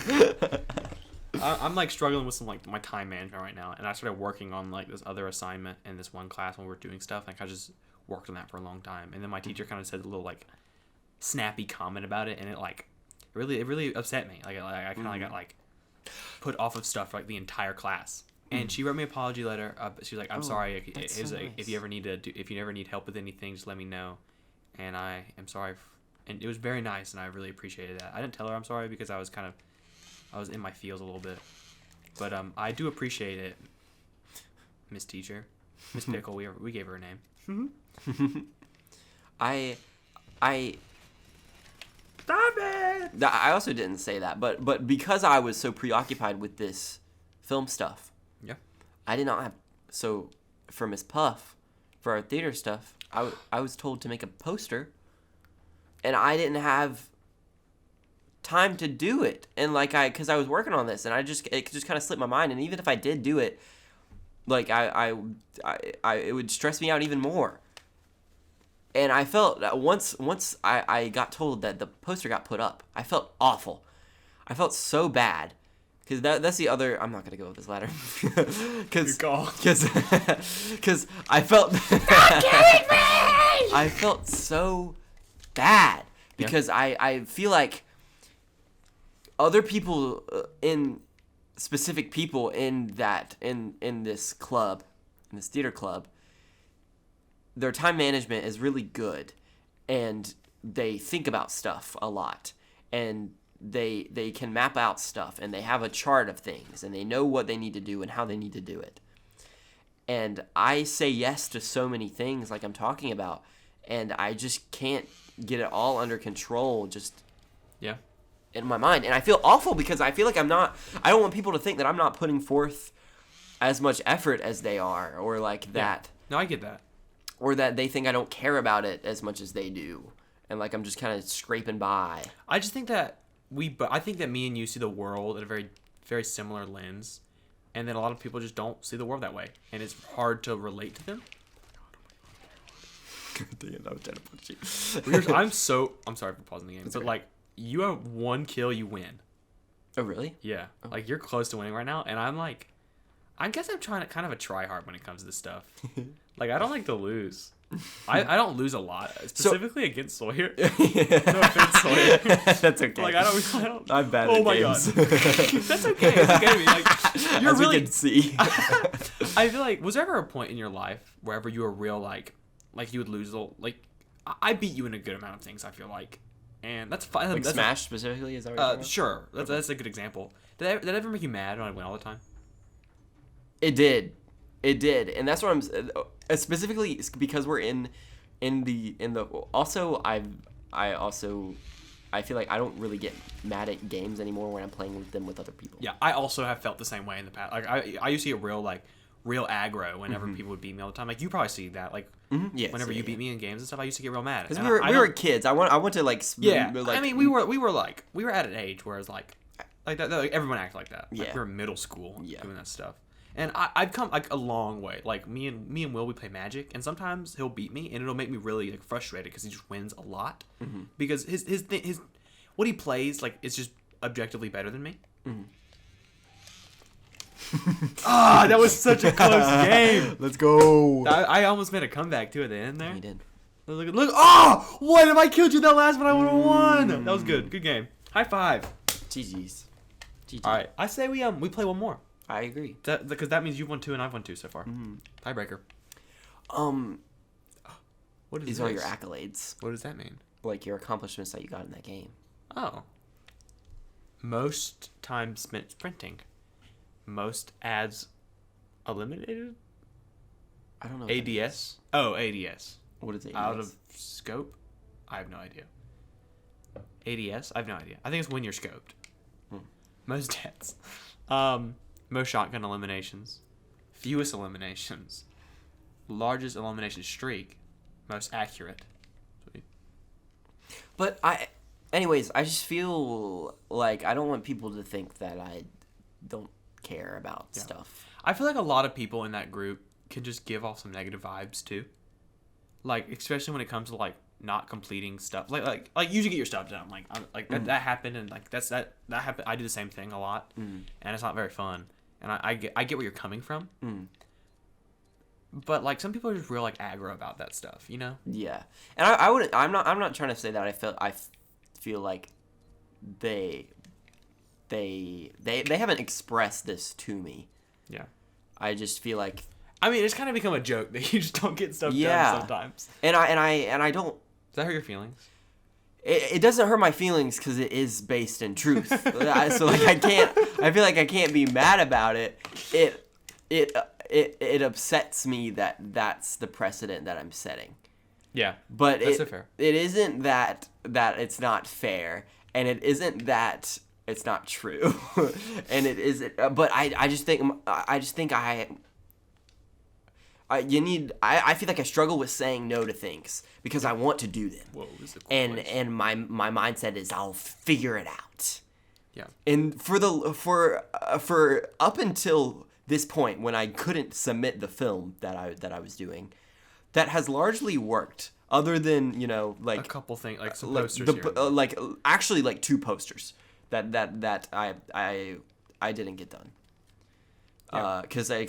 I'm like struggling with some like my time management right now, and I started working on like this other assignment in this one class when we were doing stuff. Like I just worked on that for a long time, and then my teacher kind of said a little like snappy comment about it, and it really upset me. Like I kind of got like put off of stuff for, like the entire class. And she wrote me an apology letter. She was like, "I'm sorry. If you ever need help with anything, just let me know." And I am sorry. And it was very nice, and I really appreciated that. I didn't tell her I'm sorry because I was in my feels a little bit. But I do appreciate it, Miss Teacher, Miss Pickle. We gave her a name. I Stop it! I also didn't say that, but because I was so preoccupied with this film stuff. Yeah. I did not have... So, for Miss Puff, for our theater stuff, I was told to make a poster, and I didn't have time to do it. And, because I was working on this, and it just kind of slipped my mind, and even if I did do it, like, it would stress me out even more. And I felt that once I got told that the poster got put up, I felt awful. I felt so bad. Because that's the other... I'm not going to go with this ladder. Because I felt... Stop killing me! I felt so bad. Because I feel like other people in specific people in this club, in this theater club, their time management is really good, and they think about stuff a lot, and they can map out stuff, and they have a chart of things, and they know what they need to do and how they need to do it. And I say yes to so many things like I'm talking about, and I just can't get it all under control just in my mind. And I feel awful because I feel like I don't want people to think that I'm not putting forth as much effort as they are, or like that. No, I get that. Or that they think I don't care about it as much as they do. And like I'm just kind of scraping by. I just think that I think that me and you see the world at a very, very similar lens. And then a lot of people just don't see the world that way. And it's hard to relate to them. I'm sorry for pausing the game. But like, you have one kill, you win. Oh, really? Yeah. Oh. Like, you're close to winning right now. And I'm like, I guess I'm trying to kind of a try hard when it comes to this stuff. Like, I don't like to lose. I don't lose a lot, specifically against Sawyer. No offense, Sawyer. That's okay. Like, I don't. I'm bad at games. My god. That's okay. It's okay to me. Like, you're as really. We can see. I feel like, was there ever a point in your life wherever you were real like you would lose like, I beat you in a good amount of things. I feel like, and that's fine. Like that's Smash specifically, is that what you're talking about? Sure. That's a good example. Did that ever make you mad when I win all the time? It did, and that's what I'm specifically because we're in the also I feel like I don't really get mad at games anymore when I'm playing with them with other people. Yeah, I also have felt the same way in the past. Like I used to get real aggro whenever people would beat me all the time. Like you probably see that. Like yes, whenever you beat me in games and stuff, I used to get real mad. Because we were kids. I want to like I mean we were at an age where it's like that, like everyone acted like that. Like we were in middle school doing that stuff. And I've come like a long way. Like me and Will, we play Magic, and sometimes he'll beat me, and it'll make me really like frustrated because he just wins a lot. Because his what he plays like is just objectively better than me. That was such a close game. Let's go. I almost made a comeback too at the end there. You did. Look! Oh, what? If I killed you that last one, I would have won. That was good. Good game. High five. GG's. All right, I say we play one more. I agree. Because that means you've won 2 and I've won 2 so far. Tiebreaker. What is these? Are your accolades? What does that mean? Like your accomplishments that you got in that game. Oh. Most time spent sprinting. Most ads eliminated. I don't know. ADS. Oh, ADS. What is ADS? Out of scope. I have no idea. ADS. I have no idea. I think it's when you're scoped. Most deaths. Most shotgun eliminations, fewest eliminations, largest elimination streak, most accurate. But anyways, I just feel like I don't want people to think that I don't care about stuff. I feel like a lot of people in that group can just give off some negative vibes too. Like, especially when it comes to like not completing stuff. Like you should get your stuff done. Like that happened, and like that happened. I do the same thing a lot, and it's not very fun. And I get where you're coming from. But like some people are just real like aggro about that stuff, you know? Yeah. And I'm not trying to say that I feel like they haven't expressed this to me. Yeah. I just feel like it's kind of become a joke that you just don't get stuff done sometimes. And I don't. Does that hurt your feelings? It doesn't hurt my feelings because it is based in truth. So like I feel like I can't be mad about it. It upsets me that that's the precedent that I'm setting. Yeah, but that's fair. It isn't that it's not fair, and it isn't that it's not true, and it isn't. But I feel like I struggle with saying no to things because I want to do them. Whoa, this is a cool and my mindset is I'll figure it out. Yeah. And for up until this point when I couldn't submit the film that I was doing, that has largely worked. Other than like a couple things, like some posters like actually like 2 posters that I didn't get done. Because they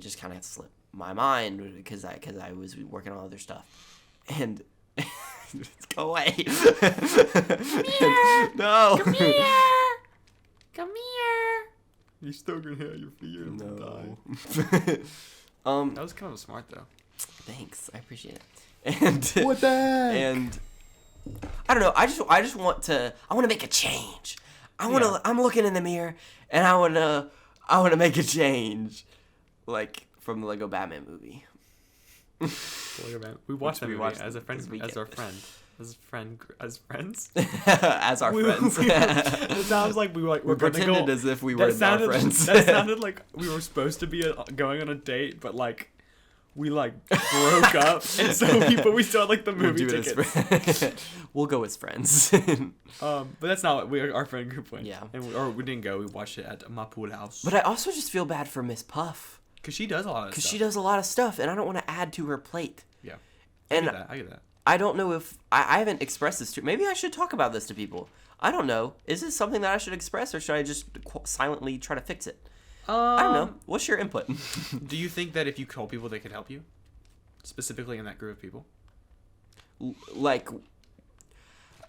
just kind of slipped my mind because I was working on other stuff, and go away. Come here. No. Come here. Come here. You're still gonna hit your feet and No. That was kind of smart though. Thanks, I appreciate it. And What the heck? And I don't know. I just want to. I want to make a change. I'm looking in the mirror, and I want to make a change, like from the Lego Batman movie. We watched that movie watched as a friend, this weekend. as our friend, as friends. As our friends. It sounds like we we pretended as if we were our friends. That sounded like we were supposed to be going on a date, but like we like broke up, and so we still had like the movie tickets. We'll go as friends. But that's not what our friend group went. Yeah. And we didn't go. We watched it at my pool house. But I also just feel bad for Miss Puff. Because she does a lot of stuff. Because she does a lot of stuff, and I don't want to add to her plate. Yeah. And I get that. I don't know if I haven't expressed this to. Maybe I should talk about this to people. I don't know. Is this something that I should express, or should I just silently try to fix it? I don't know. What's your input? Do you think that if you told people, they could help you, specifically in that group of people? Like,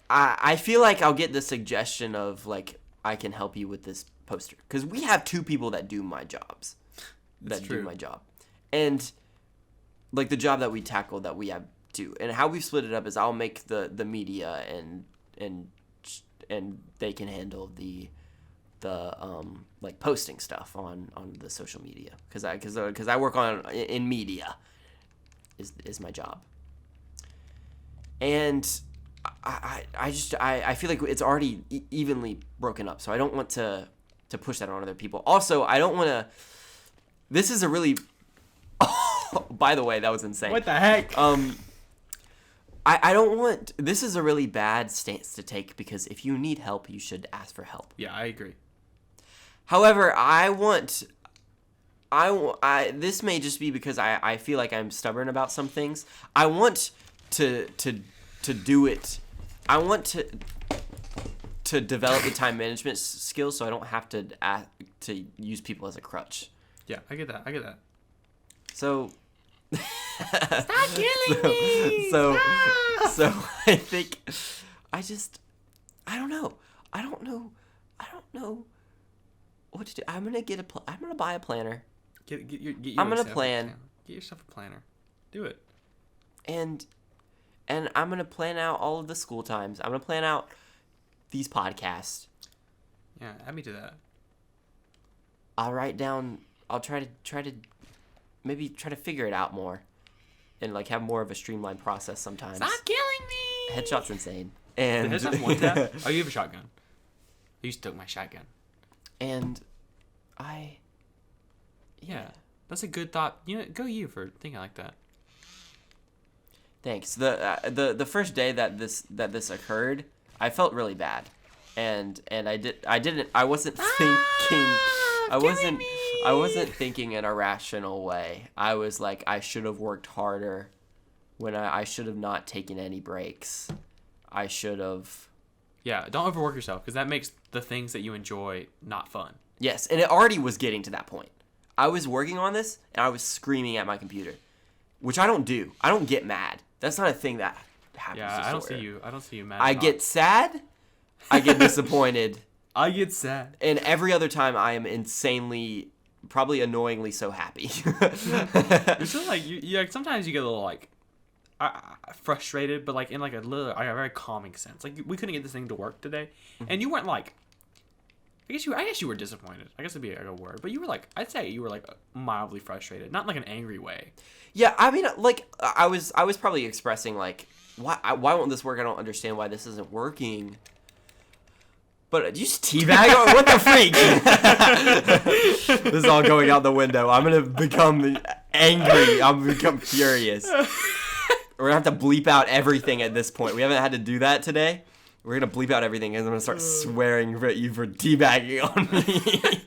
I feel like I'll get the suggestion of like I can help you with this poster because we have 2 people that do my jobs. Do my job, and like the job that we tackle that we have to, and how we've split it up is I'll make the media and they can handle the like posting stuff on the social media because I work in media is my job, and I feel like it's already evenly broken up, so I don't want to push that on other people. Also, I don't want to. This is a really. By the way, that was insane. What the heck? I don't want. This is a really bad stance to take because if you need help, you should ask for help. Yeah, I agree. However, this may just be because I feel like I'm stubborn about some things. I want to do it. I want to develop the time management skills so I don't have to use people as a crutch. Yeah, I get that. So Stop killing me! So I think I don't know what to do. I'm gonna buy a planner. I'm gonna plan. Get yourself a planner. Do it. And I'm gonna plan out all of the school times. I'm gonna plan out these podcasts. Yeah, add me to that. I'll write down. I'll try to maybe try to figure it out more, and like have more of a streamlined process sometimes. Stop killing me! Headshot's insane. And the headshot's one tap. Oh, you have a shotgun. I used to take my shotgun. And yeah, that's a good thought. You know, go you for thinking like that. Thanks. The first day that this occurred, I felt really bad, and I wasn't thinking. I wasn't thinking in a rational way. I was like, I should have worked harder. When I should have not taken any breaks. I should have. Yeah, don't overwork yourself because that makes the things that you enjoy not fun. Yes, and it already was getting to that point. I was working on this, and I was screaming at my computer, which I don't do. I don't get mad. That's not a thing that happens. Yeah, I don't see you mad. I get sad. I get disappointed. I get sad. And every other time, I am insanely, probably annoyingly so happy. It's just like you like sometimes you get a little like frustrated, but like in like a very calming sense. Like we couldn't get this thing to work today, and you weren't like. I guess you were disappointed. I guess it'd be like a word, but you were like, I'd say you were like mildly frustrated, not in like an angry way. Yeah, I mean, like I was probably expressing like, why won't this work? I don't understand why this isn't working. But you just teabag? What the freak? This is all going out the window. I'm gonna become angry. I'm gonna become furious. We're gonna have to bleep out everything at this point. We haven't had to do that today. We're gonna bleep out everything, and I'm gonna start swearing at you for teabagging on me.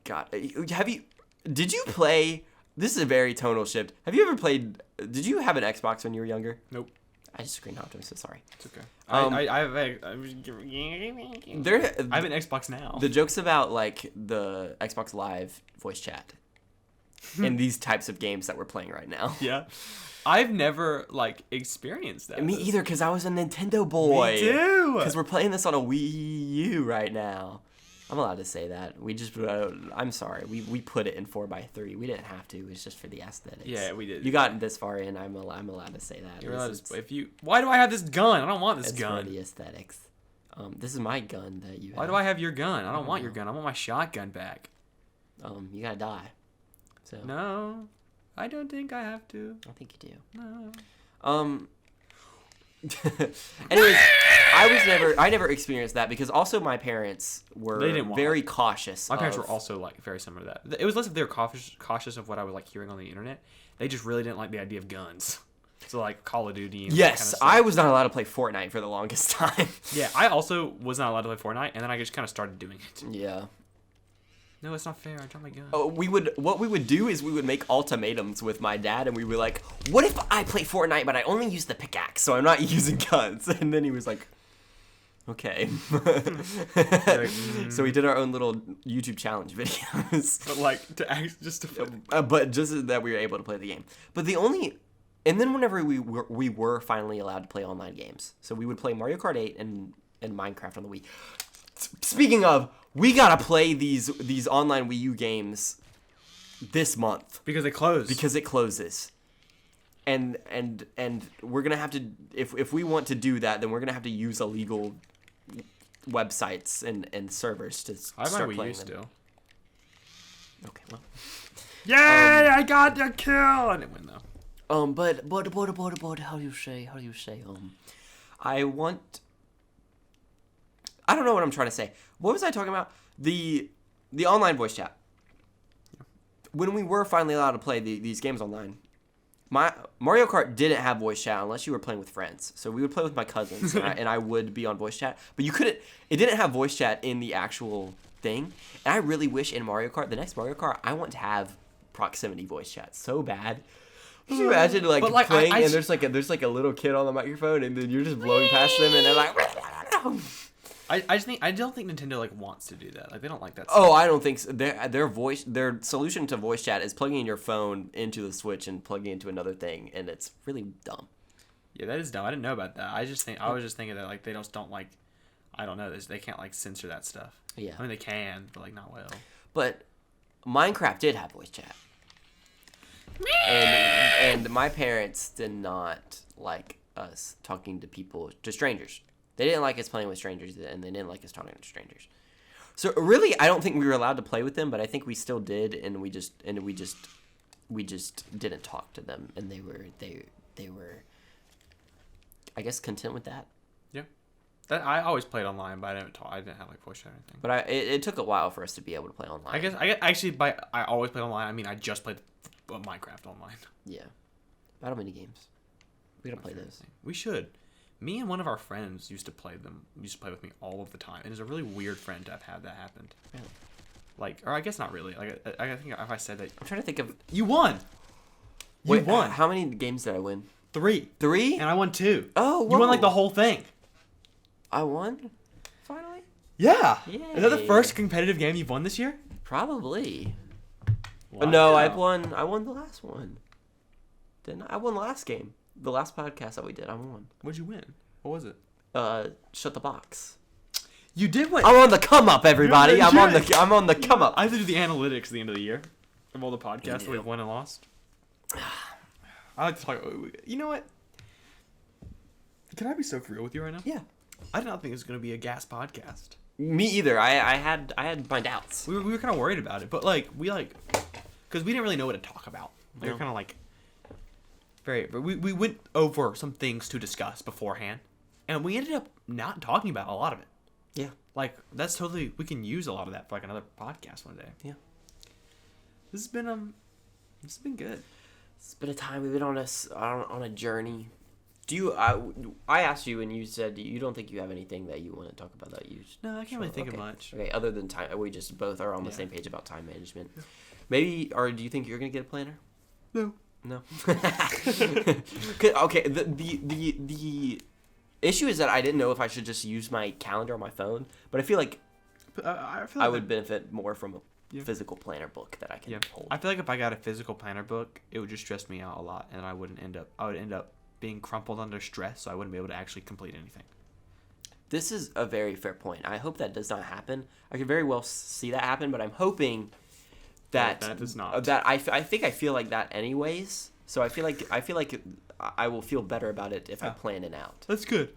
God, did you play? This is a very tonal shift. Have you ever played? Did you have an Xbox when you were younger? Nope. I just screen hopped. I'm so sorry. It's okay. I have an Xbox now. The jokes about like the Xbox Live voice chat in these types of games that we're playing right now. Yeah. I've never like experienced that. Me either, because I was a Nintendo boy. Me too. Because we're playing this on a Wii U right now. I'm allowed to say that. We just, I'm sorry. We put it in 4x3. We didn't have to. It was just for the aesthetics. Yeah, we did. You got this far in. I'm allowed to say that. You're allowed to, why do I have this gun? I don't want this it's gun. for the aesthetics. This is my gun that you have. Why do I have your gun? I don't want your gun. I want my shotgun back. You gotta die. So. No, I don't think I have to. I think you do. No. Anyways, I never experienced that because also my parents were very cautious. My parents were also like very similar to that. It was less if they were cautious of what I was like hearing on the internet. They just really didn't like the idea of guns. So like Call of Duty. And yes, that kind of I was not allowed to play Fortnite for the longest time. Yeah, I also was not allowed to play Fortnite, and then I just kind of started doing it. Yeah. No, it's not fair. I dropped my gun. Oh, what we would do is we would make ultimatums with my dad, and we were like, "What if I play Fortnite, but I only use the pickaxe, so I'm not using guns?" And then he was like, "Okay." So we did our own little YouTube challenge videos. But like but just that we were able to play the game. But and then whenever we were finally allowed to play online games, so we would play Mario Kart 8 and Minecraft on the Wii. Speaking of, we gotta play these online Wii U games this month because they close. Because it closes, and we're gonna have to if we want to do that, then we're gonna have to use illegal websites and servers to start playing them. I have my Wii U still. Okay, well. Yay! I got the kill. I didn't win though. But how do you say? I don't know what I'm trying to say. What was I talking about? The online voice chat. When we were finally allowed to play these games online, Mario Kart didn't have voice chat unless you were playing with friends. So we would play with my cousins, and I would be on voice chat. But you couldn't. It didn't have voice chat in the actual thing. And I really wish in Mario Kart, the next Mario Kart, I want to have proximity voice chat so bad. Can you imagine playing and there's like a little kid on the microphone and then you're just blowing past them and they're like. I don't think Nintendo like wants to do that. Like they don't like that stuff. Oh, I don't think so. Their solution to voice chat is plugging in your phone into the Switch and plugging into another thing, and it's really dumb. Yeah, that is dumb. I didn't know about that. I was just thinking that like they just don't like. I don't know. They can't like censor that stuff. Yeah. I mean they can, but like not well. But Minecraft did have voice chat. And my parents did not like us talking to strangers. They didn't like us playing with strangers, and they didn't like us talking to strangers. So really, I don't think we were allowed to play with them, but I think we still did, and we just didn't talk to them, and they were, I guess, content with that. Yeah, that I always played online, but I didn't have like voice chat or anything. But it took a while for us to be able to play online. I always played online. I mean, I just played Minecraft online. Yeah, battle mini games. We gotta play those. We should. Me and one of our friends used to play with me all of the time. And it's a really weird friend to have had that happen. Really? Like, or I guess not really. Like, I think if I said that. I'm trying to think of. You won! You won! How many games did I win? 3. 3? And I won 2. Oh, whoa. You won like the whole thing. I won? Finally? Yeah! Yay. Is that the first competitive game you've won this year? Probably. No, I won the last one. Didn't I? I won the last game. The last podcast that we did, I won. What'd you win? What was it? Shut the Box. You did win. I'm on the come up, everybody. I'm on the come up. I have to do the analytics at the end of the year of all the podcasts that we've won and lost. I like to talk. You know what? Can I be so real with you right now? Yeah. I did not think it was going to be a gas podcast. Me either. I had my doubts. We were kind of worried about it, but because we didn't really know what to talk about. We were kind of like. We went over some things to discuss beforehand, and we ended up not talking about a lot of it. Yeah. Like, that's totally... We can use a lot of that for, like, another podcast one day. Yeah. This has been good. It's been a time. We've been on a journey. Do you... I asked you, and you said you don't think you have anything that you want to talk about that you... No, I can't really think of much. Okay, other than time... We just both are on the same page about time management. Yeah. Maybe... Or do you think you're going to get a planner? No. No. Okay, the issue is that I didn't know if I should just use my calendar on my phone, but I feel like I would benefit more from physical planner book that I can hold. I feel like if I got a physical planner book, it would just stress me out a lot, and I would end up being crumpled under stress, so I wouldn't be able to actually complete anything. This is a very fair point. I hope that does not happen. I could very well see that happen, but I'm hoping that does not. That I think I feel like that anyways. So I feel like I will feel better about it if I plan it out. That's good.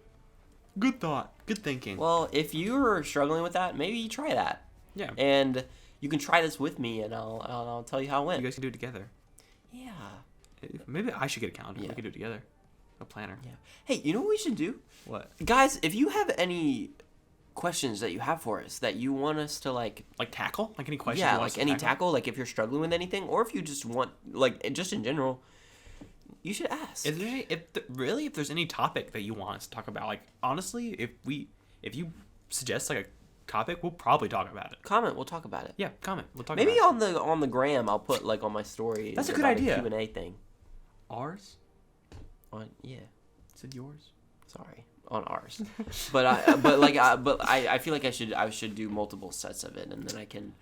Good thought. Good thinking. Well, if you're struggling with that, maybe you try that. Yeah. And you can try this with me, and I'll tell you how it went. You guys can do it together. Yeah. Maybe I should get a calendar. Yeah. We could do it together. A planner. Yeah. Hey, you know what we should do? What? Guys, if you have any questions that you have for us that you want us to like tackle? Like any questions? Yeah, you want us like to any tackle, like if you're struggling with anything, or if you just want like just in general, you should ask. If there's any topic that you want us to talk about, like honestly, if you suggest like a topic, we'll probably talk about it. Comment, we'll talk about it. Yeah, comment. We'll talk Maybe about it. on the gram I'll put like on my story. That's a good idea. Q&A thing. Ours? Yeah. Said yours? Sorry. On ours. but I feel like I should do multiple sets of it, and then I can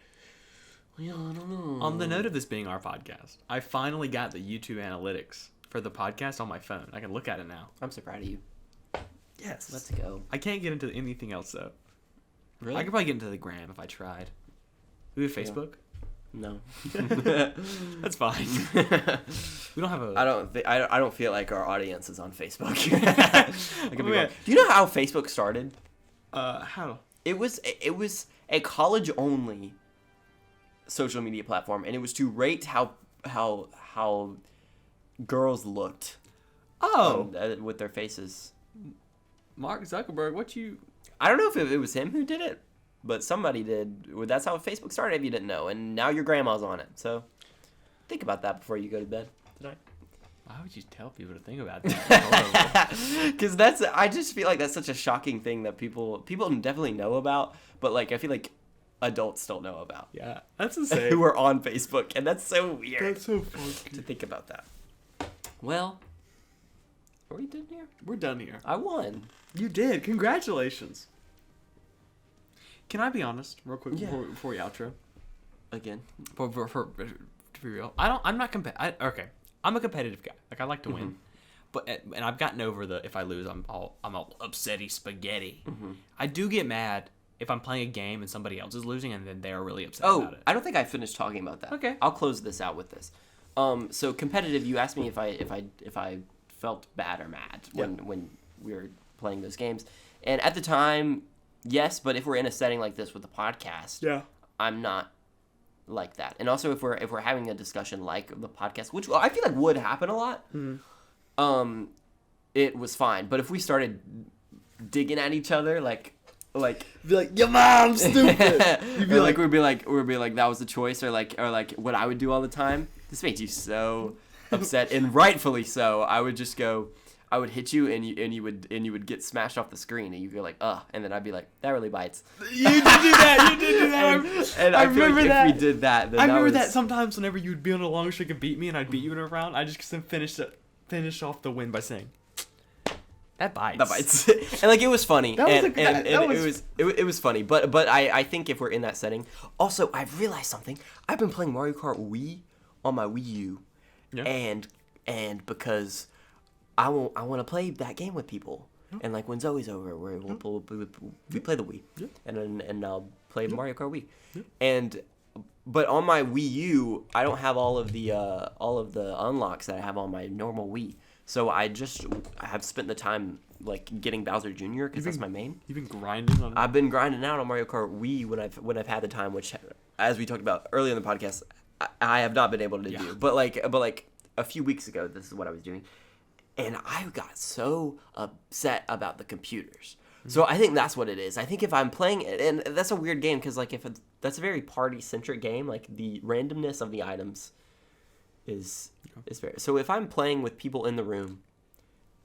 I don't know. On the note of this being our podcast, I finally got the YouTube analytics for the podcast on my phone. I can look at it now. I'm so proud of you. Yes. Let's go. I can't get into anything else though. Really? I could probably get into the gram if I tried. Do we have Facebook? No. That's fine. We don't have a. I don't feel like our audience is on Facebook. I could be wrong. Do you know how Facebook started? How? It was a college only social media platform, and it was to rate how girls looked. Oh. With their faces. Mark Zuckerberg, what you? I don't know if it was him who did it, but somebody did. That's how Facebook started, if you didn't know. And now your grandma's on it. So think about that before you go to bed tonight. Why would you tell people to think about that? Because I just feel like that's such a shocking thing that people definitely know about, but like I feel like adults don't know about. Yeah, that's insane. Who are on Facebook, and that's so weird. That's so funky to think about that. Well, are we done here? We're done here. I won. You did. Congratulations. Can I be honest, real quick, before we outro? Again. To be real, I'm not okay. I'm a competitive guy. Like I like to win, and I've gotten over if I lose, I'm all upsetty spaghetti. Mm-hmm. I do get mad if I'm playing a game and somebody else is losing, and then they're really upset about it. I don't think I finished talking about that. Okay. I'll close this out with this. So competitive. You asked me if I felt bad or mad when we were playing those games, and at the time, yes. But if we're in a setting like this with the podcast, I'm not like that. And also, if we're having a discussion like the podcast, which I feel like would happen a lot, it was fine. But if we started digging at each other, like be like, your mom's stupid. You'd be like, we'd be like that was the choice, or like what I would do all the time. This made you so upset, and rightfully so. I would hit you, and you would get smashed off the screen, and you'd go like, ugh, and then I'd be like, that really bites. You did do that. and I remember feel like that. If we did that, then I remember that sometimes whenever you'd be on a long streak and beat me, and I'd beat you in a round, I just finish off the win by saying, that bites. That bites. And like it was funny. It was funny. But I think if we're in that setting. Also, I've realized something. I've been playing Mario Kart Wii on my Wii U. Yeah. And because I want to play that game with people. Yeah. And like when Zoe's over, we play the Wii. Yeah. And I'll play Mario Kart Wii. Yeah. But on my Wii U, I don't have all of the unlocks that I have on my normal Wii. So I have spent the time like getting Bowser Jr. because that's my main. You've been grinding on. I've been grinding out on Mario Kart Wii when I've had the time, which, as we talked about earlier in the podcast, I have not been able to do. But like a few weeks ago, this is what I was doing, and I got so upset about the computers. Mm-hmm. So I think that's what it is. I think if I'm playing it, and that's a weird game because like that's a very party centric game. Like the randomness of the items is fair. So if I'm playing with people in the room,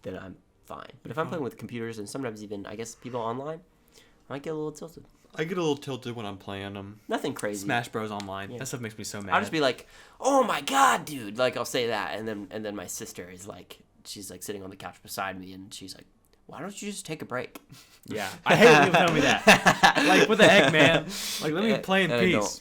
then I'm fine. But if I'm playing with computers and sometimes even, I guess, people online, I might get a little tilted. I get a little tilted when I'm playing Nothing crazy. Smash Bros online. Yeah. That stuff makes me so mad. I'll just be like, "Oh my god, dude!" Like I'll say that, and then my sister is like, she's like sitting on the couch beside me, and she's like, "Why don't you just take a break?" Yeah, I hate when people tell me that. Like, what the heck, man? Like, let me play in peace.